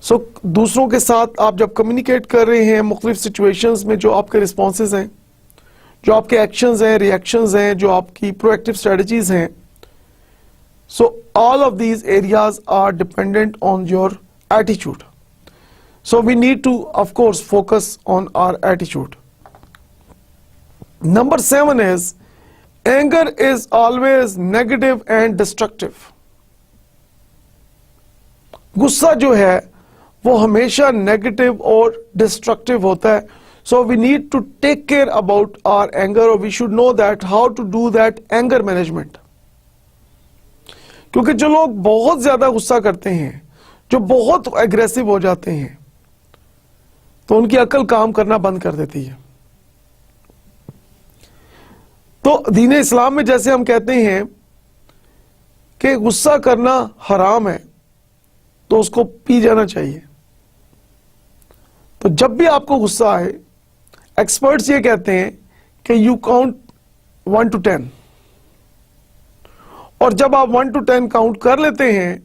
So दूसरों के साथ आप जब कम्युनिकेट कर रहे हैं मुख्तलिफ सिचुएशंस में, जो आपके रिस्पॉन्सेज हैं, जो आपके एक्शंस हैं, रिएक्शंस हैं, जो आपकी प्रोएक्टिव स्ट्रेटजीज हैं, so all of these areas are dependent on your attitude. So we need to, of course, focus on our attitude. Number 7 is anger is always negative and destructive. गुस्सा जो है वो हमेशा negative और destructive होता है. So we need to take care about our anger, or we should know that how to do that anger management. क्योंकि जो लोग बहुत ज्यादा गुस्सा करते हैं, जो बहुत एग्रेसिव हो जाते हैं, तो उनकी अकल काम करना बंद कर देती है. तो दीन इस्लाम में जैसे हम कहते हैं कि गुस्सा करना हराम है, तो उसको पी जाना चाहिए. तो जब भी आपको गुस्सा आए, एक्सपर्ट्स ये कहते हैं कि यू काउंट 1 to 10, और जब आप 1 to 10 काउंट कर लेते हैं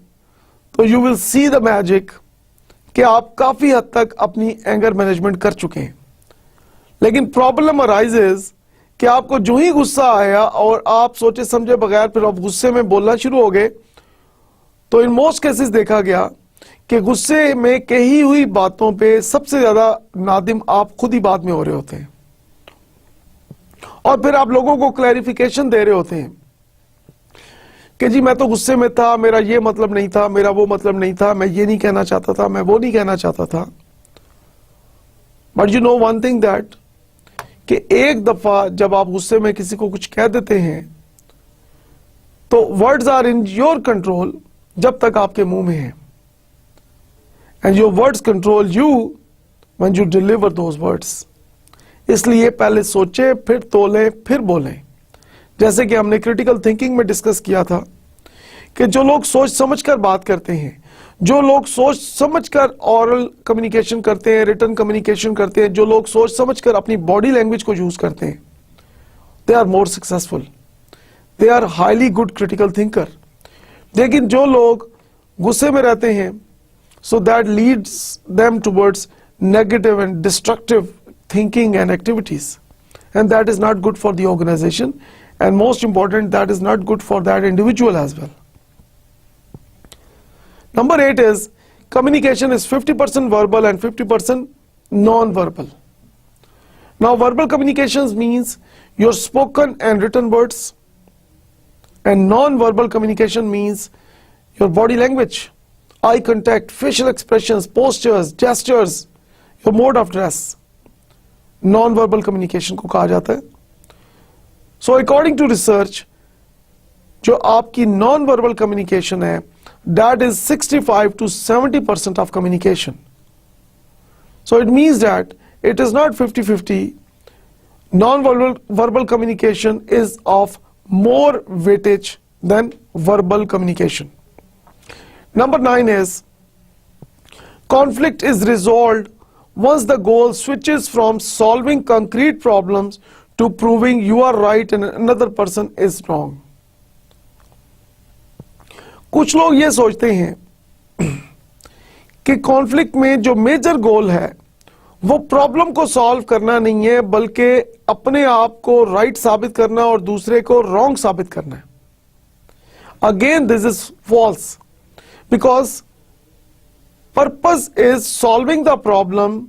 तो you will see the magic कि आप काफी हद तक अपनी एंगर मैनेजमेंट कर चुके हैं. लेकिन प्रॉब्लम अराइजेज कि आपको जो ही गुस्सा आया और आप सोचे समझे बगैर फिर आप गुस्से में बोलना शुरू हो गए, तो इन मोस्ट केसेस देखा गया कि गुस्से में कही हुई बातों पे सबसे ज्यादा नादिम आप खुद ही बाद में हो रहे होते हैं, और फिर आप लोगों को क्लैरिफिकेशन दे रहे होते हैं कि जी मैं तो गुस्से में था, मेरा ये मतलब नहीं था, मेरा वो मतलब नहीं था, मैं ये नहीं कहना चाहता था, मैं वो नहीं कहना चाहता था. But you know one thing that कि एक दफा जब आप गुस्से में किसी को कुछ कह देते हैं तो words are in your control जब तक आपके मुंह में है, and your words control you when you deliver those words. इसलिए पहले सोचे, फिर तोलें, फिर बोलें. जैसे कि हमने क्रिटिकल थिंकिंग में डिस्कस किया था कि जो लोग सोच समझकर बात करते हैं, जो लोग सोच समझकर ऑरल कम्युनिकेशन करते हैं, रिटन कम्युनिकेशन करते हैं, जो लोग सोच समझकर अपनी बॉडी लैंग्वेज को यूज करते हैं, they are more successful, they are highly good critical thinker. लेकिन जो लोग गुस्से में रहते हैं, so that leads them towards negative and destructive thinking and activities, and that is not good for the organization. And most important, that is not good for that individual as well. Number 8 is communication is 50% verbal and 50% non-verbal. Now, verbal communications means your spoken and written words, and non-verbal communication means your body language, eye contact, facial expressions, postures, gestures, your mode of dress. Non-verbal communication को कहा जाता है. So according to research, जो आपकी non verbal communication है, that is 65 to 70% of communication. So it means that it is not 50-50. Non-verbal communication is of more weightage than verbal communication. Number 9 is conflict is resolved once the goal switches from solving concrete problems to proving you are right and another person is wrong. कुछ लोग ये सोचते हैं कि conflict में जो major goal है वो प्रॉब्लम को सॉल्व करना नहीं है, बल्कि अपने आप को राइट साबित करना और दूसरे को रॉन्ग साबित करना है. Again this is false, because purpose is solving the problem,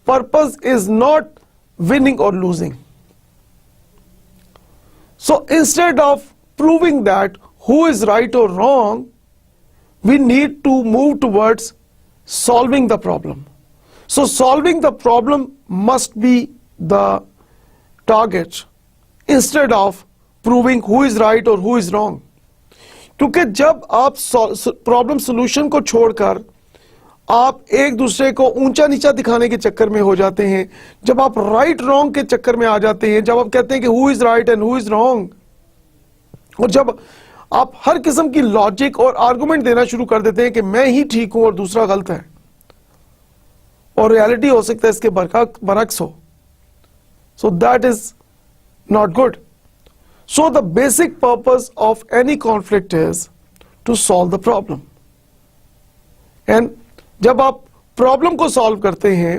purpose is not winning or losing. So instead of proving that who is right or wrong, we need to move towards solving the problem. So solving the problem must be the target instead of proving who is right or who is wrong. क्योंकि जब आप problem solution को छोड़कर आप एक दूसरे को ऊंचा नीचा दिखाने के चक्कर में हो जाते हैं, जब आप राइट रॉन्ग के चक्कर में आ जाते हैं, जब आप कहते हैं कि who is right and who is wrong, और जब आप हर किस्म की लॉजिक और आर्गुमेंट देना शुरू कर देते हैं कि मैं ही ठीक हूं और दूसरा गलत है, और रियलिटी हो सकता है इसके बरक्स हो, सो that is not good. So the basic purpose of any conflict is to solve the problem. And जब आप प्रॉब्लम को सॉल्व करते हैं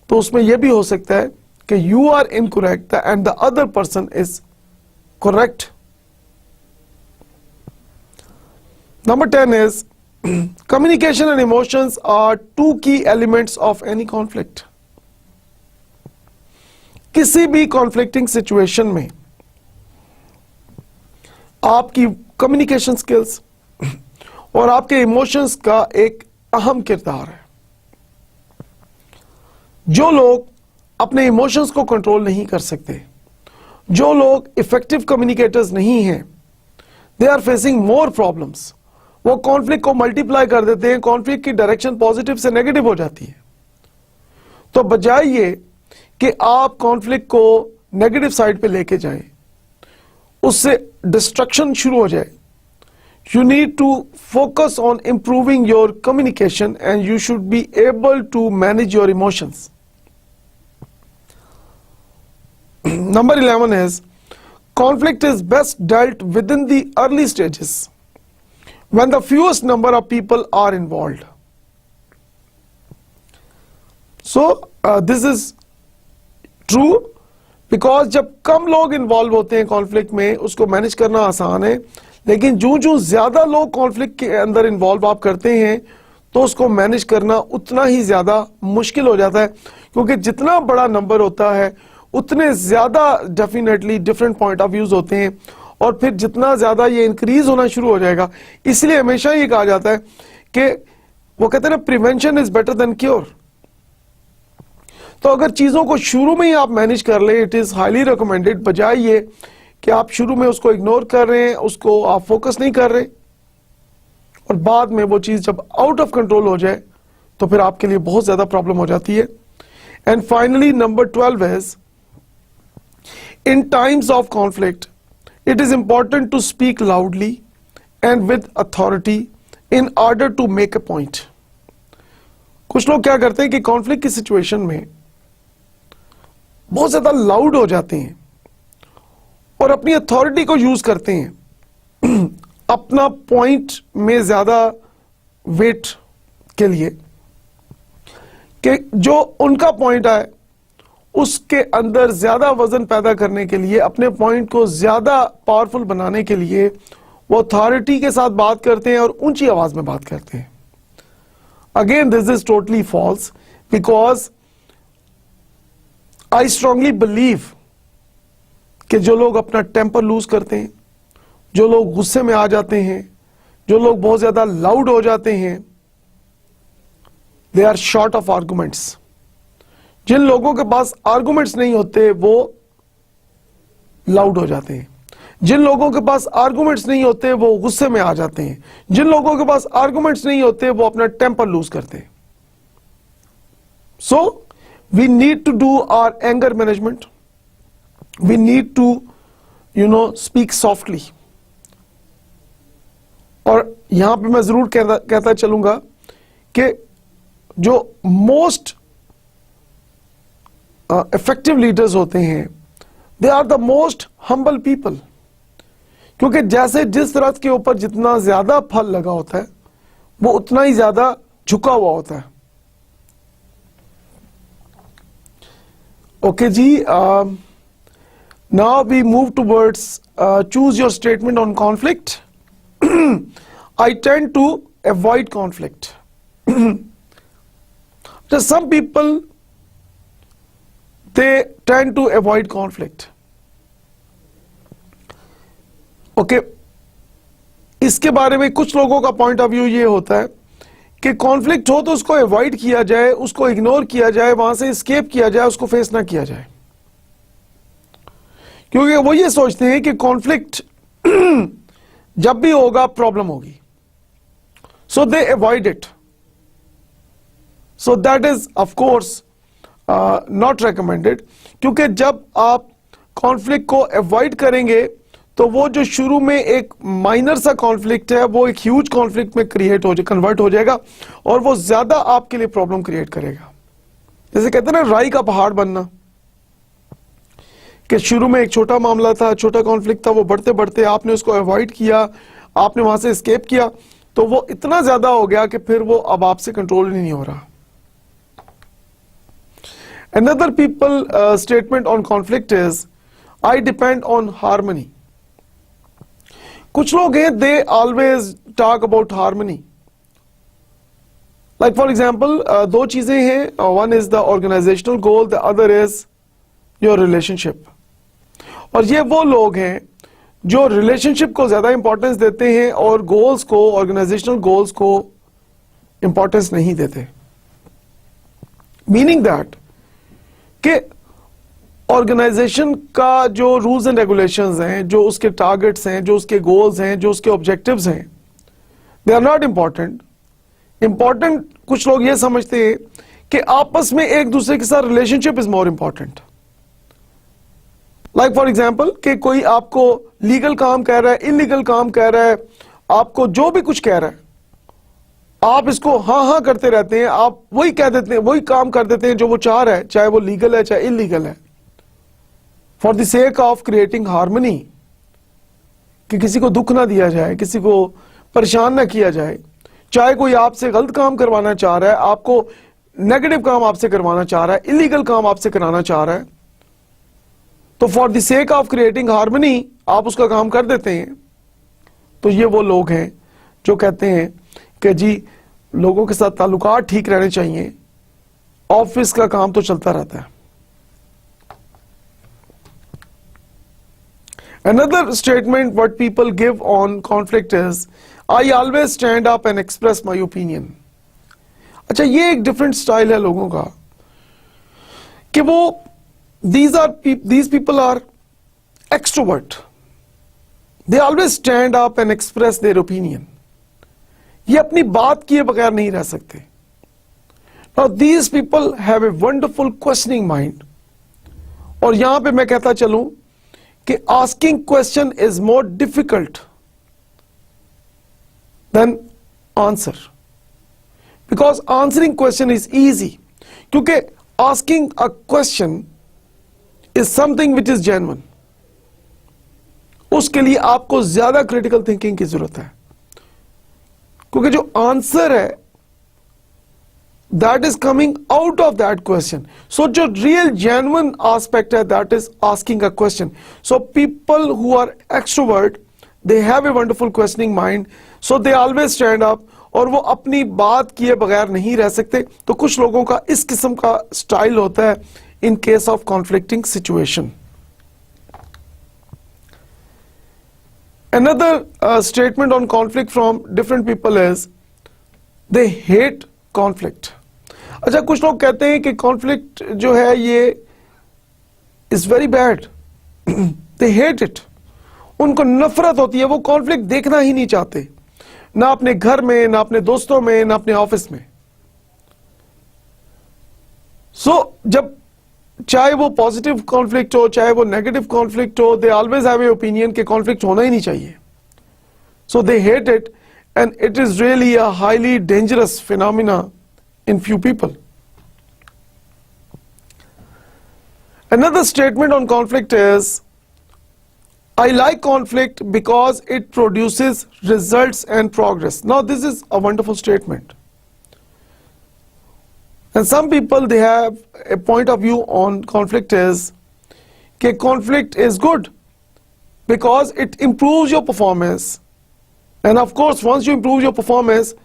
तो उसमें यह भी हो सकता है कि you are incorrect and the other person is correct. Number 10 is communication and emotions are two key elements of any conflict. किसी भी conflicting situation में आपकी कम्युनिकेशन स्किल्स और आपके इमोशंस का एक अहम किरदार है. जो लोग अपने इमोशंस को कंट्रोल नहीं कर सकते, जो लोग इफेक्टिव कम्युनिकेटर्स नहीं हैं, they are facing more problems. वो कॉन्फ्लिक्ट को मल्टीप्लाई कर देते हैं, कॉन्फ्लिक्ट की डायरेक्शन पॉजिटिव से नेगेटिव हो जाती है. तो बजाय ये कि आप कॉन्फ्लिक्ट को नेगेटिव साइड पे लेके जाएं, उससे डिस्ट्रक्शन शुरू हो जाए, you need to focus on improving your communication and you should be able to manage your emotions. Number 11 is conflict is best dealt within the early stages when the fewest number of people are involved. So this is true because जब कम लोग involve होते हैं conflict में, उसको manage करना आसान है, लेकिन जो ज्यादा लोग कॉन्फ्लिक्ट के अंदर इन्वॉल्व आप करते हैं तो उसको मैनेज करना उतना ही ज्यादा मुश्किल हो जाता है, क्योंकि जितना बड़ा नंबर होता है उतने ज्यादा definitely different point of views होते हैं, और फिर जितना ज्यादा ये इंक्रीज होना शुरू हो जाएगा. इसलिए हमेशा ये कहा जाता है कि वो कहते हैं ना, prevention is better than cure. तो अगर चीजों को शुरू में ही आप मैनेज कर ले, इट इज हाईली रिकमेंडेड, बजाय ये कि आप शुरू में उसको इग्नोर कर रहे हैं, उसको आप फोकस नहीं कर रहे, और बाद में वो चीज जब आउट ऑफ कंट्रोल हो जाए तो फिर आपके लिए बहुत ज्यादा प्रॉब्लम हो जाती है. And finally number 12 is in times of conflict it is important to speak loudly and with authority in order to make a point. कुछ लोग क्या करते हैं कि कॉन्फ्लिक्ट की सिचुएशन में बहुत ज्यादा लाउड हो जाते हैं और अपनी अथॉरिटी को यूज करते हैं अपना पॉइंट में ज्यादा वेट के लिए, कि जो उनका पॉइंट है उसके अंदर ज्यादा वजन पैदा करने के लिए, अपने पॉइंट को ज्यादा पावरफुल बनाने के लिए वो अथॉरिटी के साथ बात करते हैं और ऊंची आवाज में बात करते हैं. Again this is totally false, because I strongly believe कि जो लोग अपना टेम्पर लूज करते हैं, जो लोग गुस्से में आ जाते हैं, जो लोग बहुत ज्यादा लाउड हो जाते हैं, they are short of arguments. जिन लोगों के पास आर्गुमेंट्स नहीं होते वो लाउड हो जाते हैं. जिन लोगों के पास आर्गुमेंट्स नहीं होते वो गुस्से में आ जाते हैं. जिन लोगों के पास आर्गुमेंट्स नहीं होते वो अपना टेम्पर लूज करते हैं. So we need to do our anger management. We need to speak softly. और यहां पे मैं जरूर कहता चलूंगा कि जो मोस्ट इफेक्टिव लीडर्स होते हैं, they are the most humble people. क्योंकि जैसे जिस दरख्त के ऊपर जितना ज्यादा फल लगा होता है वो उतना ही ज्यादा झुका हुआ होता है. ओके जी, now we move towards choose your statement on conflict. I tend to avoid conflict. Some people, they tend to avoid conflict. Okay, इसके बारे में कुछ लोगों का पॉइंट ऑफ व्यू ये होता है कि कॉन्फ्लिक्ट हो तो उसको अवॉइड किया जाए, उसको इग्नोर किया जाए, वहां से एस्केप किया जाए, उसको फेस ना किया जाए, क्योंकि वो ये सोचते हैं कि कॉन्फ्लिक्ट जब भी होगा प्रॉब्लम होगी, so they avoid it. So that is of course not recommended, क्योंकि जब आप कॉन्फ्लिक्ट को अवॉइड करेंगे तो वो जो शुरू में एक माइनर सा कॉन्फ्लिक्ट है वो एक ह्यूज कॉन्फ्लिक्ट में कन्वर्ट हो जाएगा और वो ज्यादा आपके लिए प्रॉब्लम क्रिएट करेगा. जैसे कहते हैं ना राई का पहाड़ बनना, कि शुरू में एक छोटा मामला था, छोटा कॉन्फ्लिक्ट था, वो बढ़ते बढ़ते आपने उसको अवॉइड किया, आपने वहां से एस्केप किया, तो वो इतना ज्यादा हो गया कि फिर वो अब आपसे कंट्रोल ही नहीं हो रहा. Another people statement on conflict is, I depend on harmony. कुछ लोग हैं, they always talk about harmony. Like for example, दो चीजें हैं, one is the organizational goal, the other is your relationship. और ये वो लोग हैं जो रिलेशनशिप को ज्यादा इंपॉर्टेंस देते हैं और गोल्स को, ऑर्गेनाइजेशनल गोल्स को इंपॉर्टेंस नहीं देते. मीनिंग दैट कि ऑर्गेनाइजेशन का जो रूल्स एंड रेगुलेशंस हैं, जो उसके टारगेट्स हैं, जो उसके गोल्स हैं, जो उसके ऑब्जेक्टिव्स हैं, they are not important. Important कुछ लोग ये समझते हैं कि आपस में एक दूसरे के साथ relationship is more important. Like for example कि कोई आपको लीगल काम कह रहा है, इलीगल काम कह रहा है, आपको जो भी कुछ कह रहा है, आप इसको हाँ हाँ करते रहते हैं, आप वही कह देते हैं, वही काम कर देते हैं जो वो चाह रहा है, चाहे वो लीगल है चाहे इलीगल है, for the sake of creating harmony, कि किसी को दुख ना दिया जाए, किसी को परेशान ना किया जाए. चाहे कोई आपसे गलत काम करवाना चाह रहा है, आपको नेगेटिव काम आपसे करवाना चाह रहा है, इलीगल काम आपसे कराना चाह रहा है, तो for the sake of creating harmony आप उसका काम कर देते हैं. तो ये वो लोग हैं जो कहते हैं कि जी लोगों के साथ ताल्लुकात ठीक रहने चाहिए, ऑफिस का काम तो चलता रहता है. Another statement what people give on conflict is, I always stand up and express my opinion. अच्छा, ये एक डिफरेंट स्टाइल है लोगों का कि वो these people are extrovert. They always stand up and express their opinion. ये अपनी बात किए बगैर नहीं रह सकते. Now these people have a wonderful questioning mind. और यहां पे मैं कहता चलूं कि asking question is more difficult than answer, because answering question is easy. क्योंकि asking a question is something which is genuine. उसके लिए आपको ज्यादा क्रिटिकल थिंकिंग की जरूरत है, क्योंकि जो आंसर है that is coming out of that question. So जो real genuine aspect है, that is asking a question. So people who are extrovert, they have a wonderful questioning mind, so they always stand up, और वो अपनी बात किए बगैर नहीं रह सकते. तो कुछ लोगों का इस किस्म का स्टाइल होता है in case of conflicting situation. Another statement on conflict from different people is, they hate conflict. अच्छा, कुछ लोग कहते हैं कि कॉन्फ्लिक्ट जो है ये is very bad, they hate it. उनको नफरत होती है, वो कॉन्फ्लिक्ट देखना ही नहीं चाहते, ना अपने घर में, ना अपने दोस्तों में, ना अपने ऑफिस में. सो जब चाहे वो पॉजिटिव कॉन्फ्लिक्ट हो, चाहे वो नेगेटिव कॉन्फ्लिक्ट हो, they always have a opinion कि कॉन्फ्लिक्ट होना ही नहीं चाहिए. So they hate it, and it is really a highly dangerous phenomena in few people. Another statement on conflict is, I like conflict because it produces results and progress. Now this is a wonderful statement. And some people, they have a point of view on conflict is that conflict is good because it improves your performance. And of course, once you improve your performance,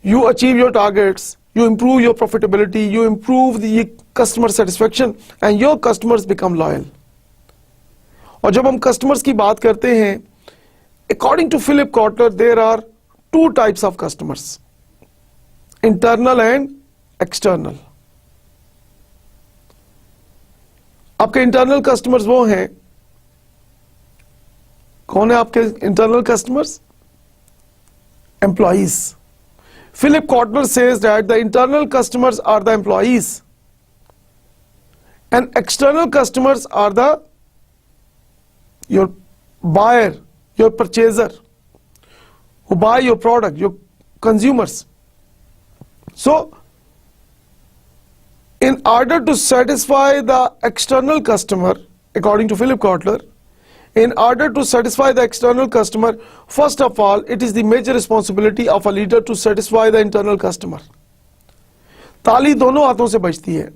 you achieve your targets, you improve your profitability, you improve the customer satisfaction, and your customers become loyal. और जब हम customers की बात करते हैं according to Philip Kotler, there are two types of customers, internal and external. आपके internal customers वो हैं, कौन है आपके internal customers? Employees. Philip Kotler says that the internal customers are the employees and external customers are your buyer, your purchaser, who buy your product, your consumers. So, in order to satisfy the external customer, according to Philip Kotler, in order to satisfy the external customer, first of all, it is the major responsibility of a leader to satisfy the internal customer. ताली दोनों हाथों से बजती है.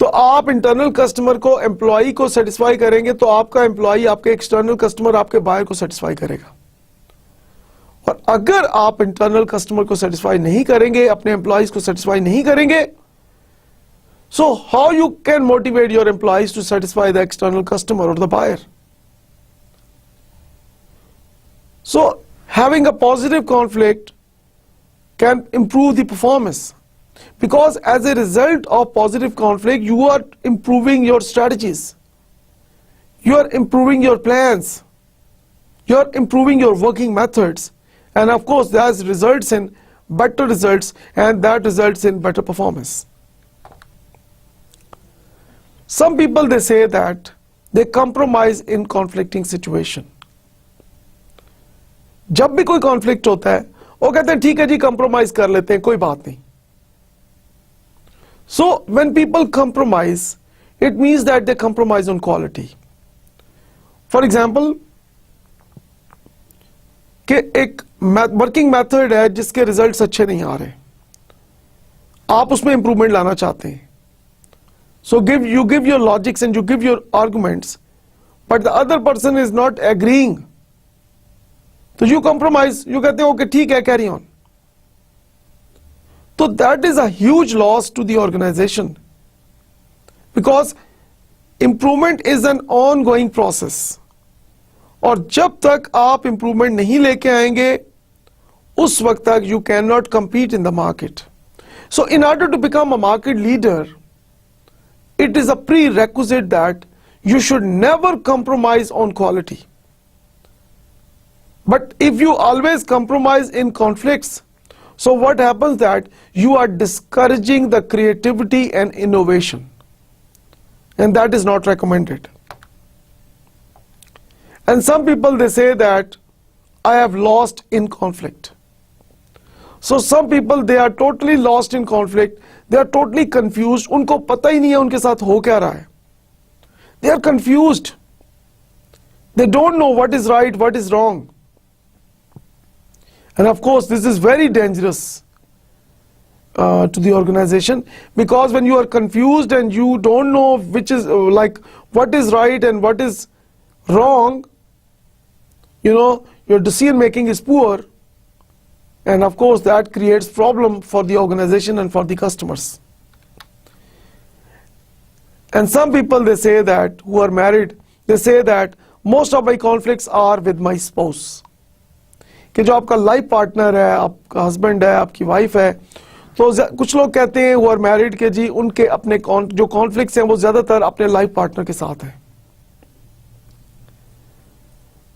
तो आप internal customer को, employee को सेटिस्फाई करेंगे तो आपका एम्प्लॉई आपके एक्सटर्नल कस्टमर, आपके बायर को सेटिस्फाई करेगा. और अगर आप इंटरनल कस्टमर को सेटिस्फाई नहीं करेंगे, अपने एम्प्लॉइज को सेटिस्फाई नहीं करेंगे, so how you can motivate your employees to satisfy the external customer or the buyer? So having a positive conflict can improve the performance, because as a result of positive conflict you are improving your strategies, you are improving your plans, you are improving your working methods, and of course that results in better results, and that results in better performance. Some people, they say that they compromise in conflicting situation. जब भी कोई conflict होता है वो कहते हैं ठीक है जी कंप्रोमाइज कर लेते हैं, कोई बात नहीं. So when people compromise, it means that they compromise on quality. For example, कि एक वर्किंग मेथड है जिसके रिजल्ट्स अच्छे नहीं आ रहे, आप उसमें इंप्रूवमेंट लाना चाहते हैं. So you give your logics and you give your arguments, but the other person is not agreeing. So you compromise, you कहते हो कि ठीक है, carry on. So that is a huge loss to the organization, because improvement is an ongoing process. और जब तक आप improvement नहीं लेके आएंगे, उस वक्त तक you cannot compete in the market. So in order to become a market leader, it is a prerequisite that you should never compromise on quality. But if you always compromise in conflicts, so what happens that you are discouraging the creativity and innovation, and that is not recommended. And some people, they say that I have lost in conflict. So some people, they are totally lost in conflict. They are totally confused. उनको पता ही नहीं है उनके साथ हो क्या रहा है. They are confused. They don't know what is right, what is wrong. And of course, this is very dangerous to the organization, because when you are confused and you don't know which is like what is right and what is wrong, you know, your decision making is poor. And of course that creates problem for the organization and for the customers. And some people, they say that, who are married, they say that most of my conflicts are with my spouse. कि जो आपका life partner है, आपका husband है, आपकी wife है, तो कुछ लोग कहते हैं who are married के जी उनके अपने जो कॉन्फ्लिक्ट्स हैं वो ज्यादातर अपने लाइफ पार्टनर के साथ हैं.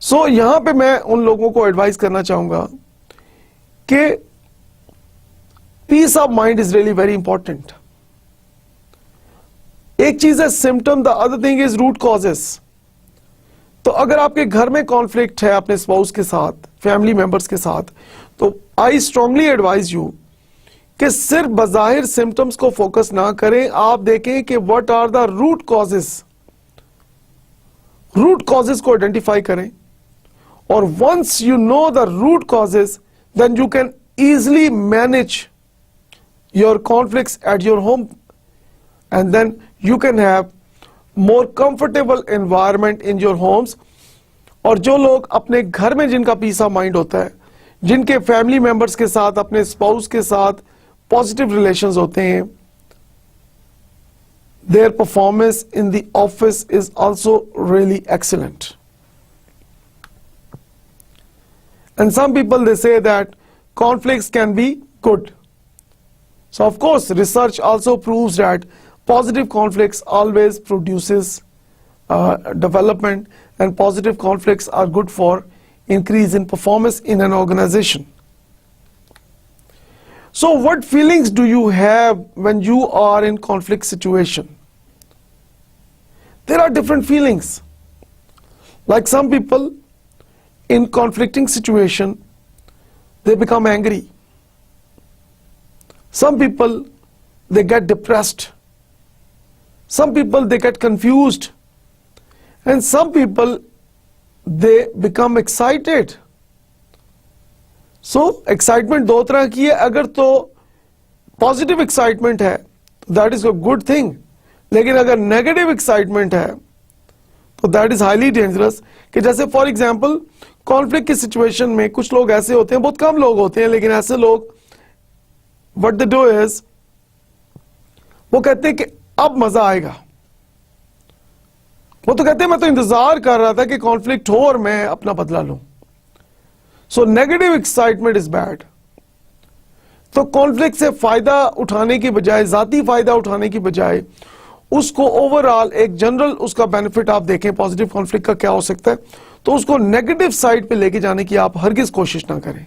सो यहां पे मैं उन लोगों को एडवाइस करना चाहूंगा कि peace of mind is really very important. एक चीज है symptom, the other thing is root causes. तो अगर आपके घर में कॉन्फ्लिक्ट है अपने स्पाउस के साथ, फैमिली मेंबर्स के साथ, तो आई स्ट्रांगली एडवाइज यू कि सिर्फ बजाहिर सिम्टम्स को फोकस ना करें, आप देखें कि what are the root causes. Root causes को आइडेंटिफाई करें, और once you know the root causes, then you can easily manage your conflicts at your home, and then you can have more comfortable environment in your homes. और जो लोग अपने घर में जिनका पीस ऑफ माइंड होता है, जिनके फैमिली मेंबर्स के साथ, अपने स्पाउस के साथ पॉजिटिव रिलेशंस होते हैं, their performance in the office is also really excellent. And some people, they say that conflicts can be good. So of course, research also proves that positive conflicts always produces development, and positive conflicts are good for increase in performance in an organization. So what feelings do you have when you are in conflict situation? There are different feelings. Like some people in conflicting situation, they become angry. Some people, they get depressed. Some people, they get confused. And some people, they become excited. So excitement दो तरह की है. अगर तो positive excitement है that is a good thing, लेकिन अगर negative excitement है तो दैट इज हाईली डेंजरस. कि जैसे फॉर एग्जांपल कॉन्फ्लिक्ट की सिचुएशन में कुछ लोग ऐसे होते हैं, बहुत कम लोग होते हैं, लेकिन ऐसे लोग व्हाट दे डू इज वो कहते हैं कि अब मजा आएगा. वो तो कहते हैं मैं तो इंतजार कर रहा था कि कॉन्फ्लिक्ट हो और मैं अपना बदला लूं. So negative excitement is bad. तो कॉन्फ्लिक्ट से फायदा उठाने की बजाय, जाती फायदा उठाने की बजाय, उसको ओवरऑल एक जनरल उसका बेनिफिट आप देखें पॉजिटिव कॉन्फ्लिक्ट का क्या हो सकता है, तो उसको नेगेटिव साइड पे लेके जाने की आप हरगिज कोशिश ना करें.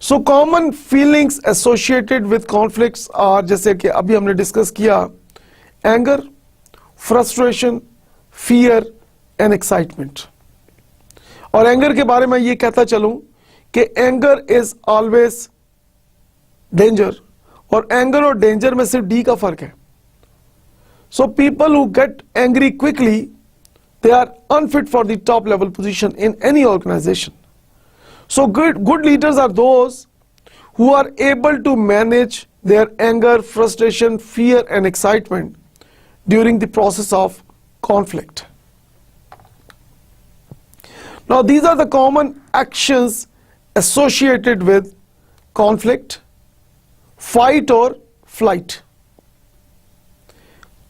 So common feelings associated with conflicts are, जैसे कि अभी हमने डिस्कस किया, anger, frustration, fear and excitement. और एंगर के बारे में ये कहता चलूं कि एंगर इज ऑलवेज डेंजर, और एंगर और डेंजर में सिर्फ डी का फर्क है. So people who get angry quickly, they are unfit for the top level position in any organization. So good leaders are those who are able to manage their anger, frustration, fear and excitement during the process of conflict. Now these are the common actions associated with conflict: fight or flight.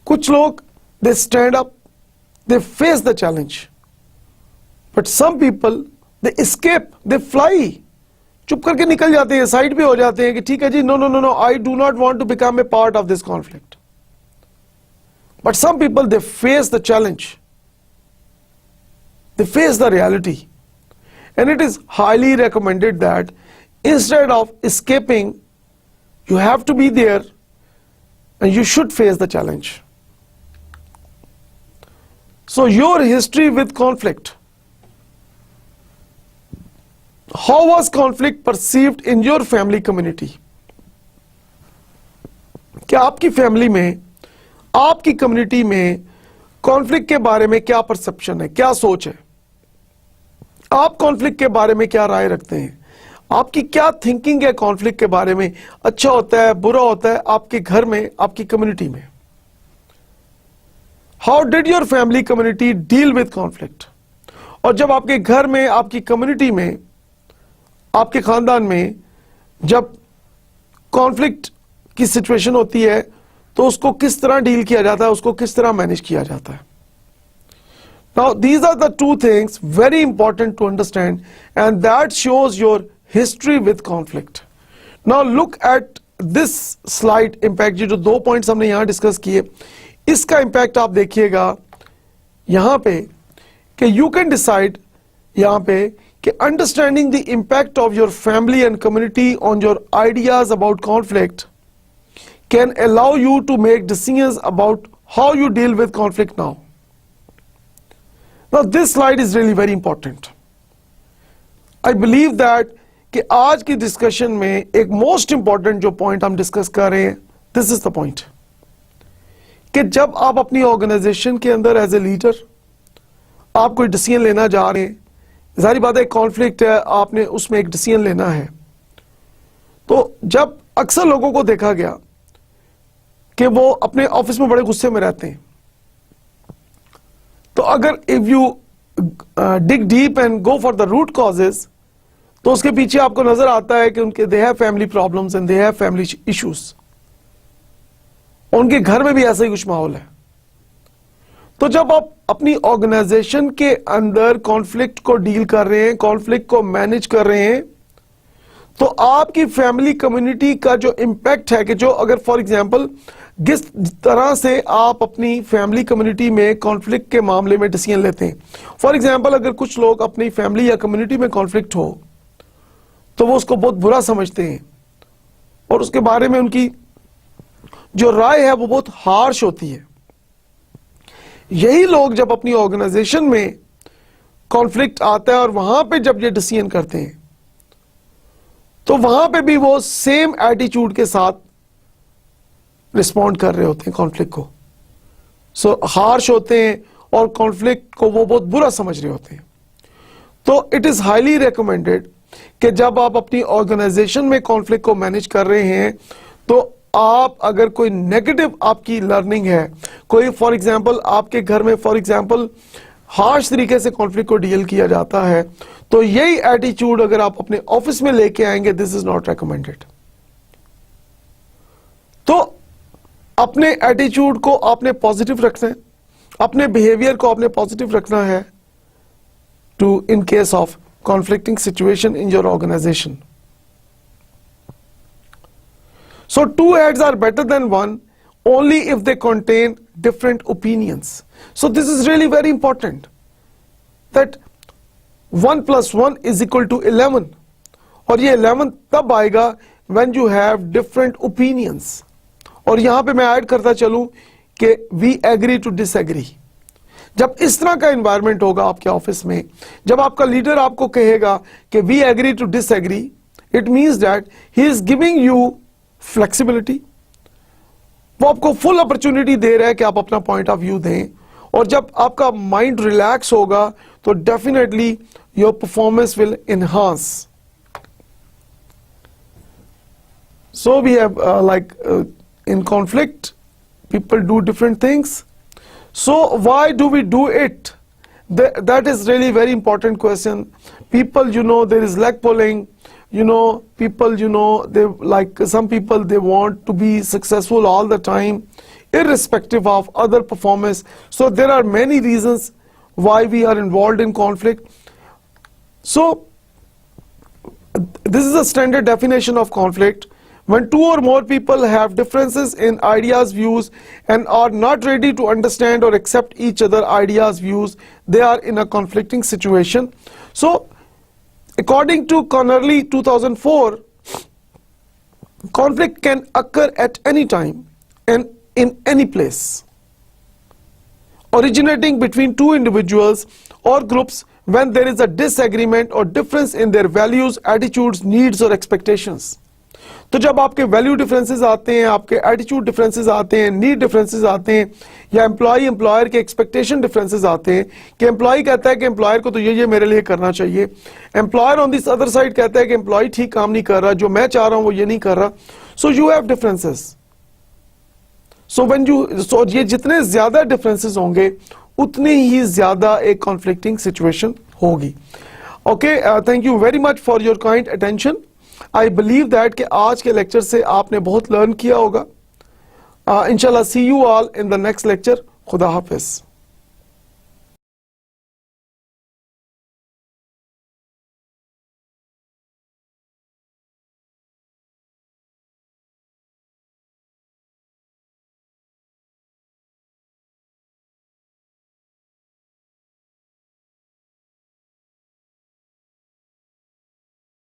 कुछ लोग they stand up, they face the challenge, but some people they escape, they fly. चुप करके निकल जाते हैं, side पे हो जाते हैं कि ठीक है जी, no no no no, I do not want to become a part of this conflict. But some people they face the challenge, they face the reality, and it is highly recommended that instead of escaping, you have to be there and you should face the challenge. So your history with conflict. How was conflict perceived in your family community? क्या आपकी family में, आपकी community में conflict के बारे में क्या perception है, क्या सोच है? आप कॉन्फ्लिक्ट के बारे में क्या राय रखते हैं? आपकी क्या थिंकिंग है कॉन्फ्लिक्ट के बारे में? अच्छा होता है, बुरा होता है, आपके घर में, आपकी कम्युनिटी में? How did your family community deal with conflict? और जब आपके घर में, आपकी कम्युनिटी में, आपके खानदान में जब कॉन्फ्लिक्ट की सिचुएशन होती है तो उसको किस तरह डील किया जाता है, उसको किस तरह मैनेज किया जाता है? Now these are the two things very important to understand, and that shows your history with conflict. Now look at this slide impact. जो 2 पॉइंट्स हमने यहां डिस्कस किए, इसका इंपैक्ट आप देखिएगा यहां पे कि यू कैन डिसाइड यहां पे कि understanding the impact of your family and community on your ideas about conflict can allow you to make decisions about how you deal with conflict now. Now this slide is really very important. I believe that कि आज की discussion में एक most important जो point हम discuss कर रहे हैं, दिस इज द पॉइंट कि जब आप अपनी ऑर्गेनाइजेशन के अंदर एज ए लीडर आप कोई डिसीजन लेना जा रहे हैं, जाहिर बात है कॉन्फ्लिक्ट है, आपने उसमें एक डिसीजन लेना है, तो जब अक्सर लोगों को देखा गया कि वो अपने ऑफिस में बड़े गुस्से में रहते हैं, तो अगर if you dig deep and go for the root causes, तो उसके पीछे आपको नजर आता है कि उनके they have family problems and they have family issues. उनके घर में भी ऐसा ही कुछ माहौल है. तो जब आप अपनी ऑर्गेनाइजेशन के अंदर कॉन्फ्लिक्ट को डील कर रहे हैं, कॉन्फ्लिक्ट को मैनेज कर रहे हैं, तो आपकी फैमिली कम्युनिटी का जो इम्पैक्ट है कि जो अगर फॉर एग्जांपल जिस तरह से आप अपनी फैमिली कम्युनिटी में कॉन्फ्लिक्ट के मामले में डिसीजन लेते हैं, फॉर एग्जांपल अगर कुछ लोग अपनी फैमिली या कम्युनिटी में कॉन्फ्लिक्ट हो तो वो उसको बहुत बुरा समझते हैं और उसके बारे में उनकी जो राय है वो बहुत हार्श होती है। यही लोग जब अपनी ऑर्गेनाइजेशन में कॉन्फ्लिक्ट आता है और वहां पे जब ये डिसीजन करते हैं तो वहां पे भी वो सेम एटीट्यूड के साथ रिस्पॉन्ड कर रहे होते हैं कॉन्फ्लिक्ट को। सो हार्श होते हैं और कॉन्फ्लिक्ट को वो बहुत बुरा समझ रहे होते हैं। तो इट इज हाईली रिकमेंडेड कि जब आप अपनी ऑर्गेनाइजेशन में कॉन्फ्लिक्ट को मैनेज कर रहे हैं तो आप अगर कोई नेगेटिव आपकी लर्निंग है, कोई फॉर एग्जांपल आपके घर में फॉर एग्जांपल हार्श तरीके से कॉन्फ्लिक्ट को डील किया जाता है, तो यही एटीट्यूड अगर आप अपने ऑफिस में लेके आएंगे, दिस इज नॉट रिकमेंडेड। तो अपने एटीट्यूड को आपने पॉजिटिव रखना है, अपने बिहेवियर को आपने पॉजिटिव रखना है to in case of conflicting situation in your organization. So two ads are better than one only if they contain different opinions. So this is really very important that 1 plus 1 is equal to 11 और ये 11 तब आएगा when you have different opinions। और यहां पे मैं add करता चलूं कि we agree to disagree। जब इस तरह का एनवायरनमेंट होगा आपके ऑफिस में, जब आपका लीडर आपको कहेगा कि we agree to disagree, it means that he is giving you flexibility. वो आपको फुल अपॉर्चुनिटी दे रहा है कि आप अपना पॉइंट ऑफ व्यू दें, और जब आपका माइंड रिलैक्स होगा तो definitely your performance will enhance. So we have like in conflict people do different things. So why do we do it? That is really very important question. People, there is leg pulling, people, they like some people, they want to be successful all the time, irrespective of other performance. So there are many reasons why we are involved in conflict. So this is a standard definition of conflict. When two or more people have differences in ideas, views, and are not ready to understand or accept each other ideas, views, they are in a conflicting situation. So, according to Connerly 2004, conflict can occur at any time and in any place, originating between two individuals or groups when there is a disagreement or difference in their values, attitudes, needs, or expectations. तो जब आपके value differences आते हैं, आपके attitude differences आते हैं, need differences आते हैं, या एम्प्लॉयर के एक्सपेक्टेशन डिफरेंसेस आते हैं कि एम्प्लॉय कहता है कि एम्प्लॉयर को तो ये मेरे लिए करना चाहिए, employer on this other side कहता है कि एम्प्लॉय ठीक काम नहीं कर रहा, जो मैं चाह रहा हूं वो ये नहीं कर रहा। So you have differences. So ये जितने ज्यादा डिफरेंसेस होंगे उतनी ही ज्यादा एक कॉन्फ्लिक्टिंग सिचुएशन होगी। Okay, thank you very much for your kind attention. I believe that कि आज के लेक्चर से आपने बहुत लर्न किया होगा। इंशाल्लाह see you all in the next lecture. खुदा हाफिज।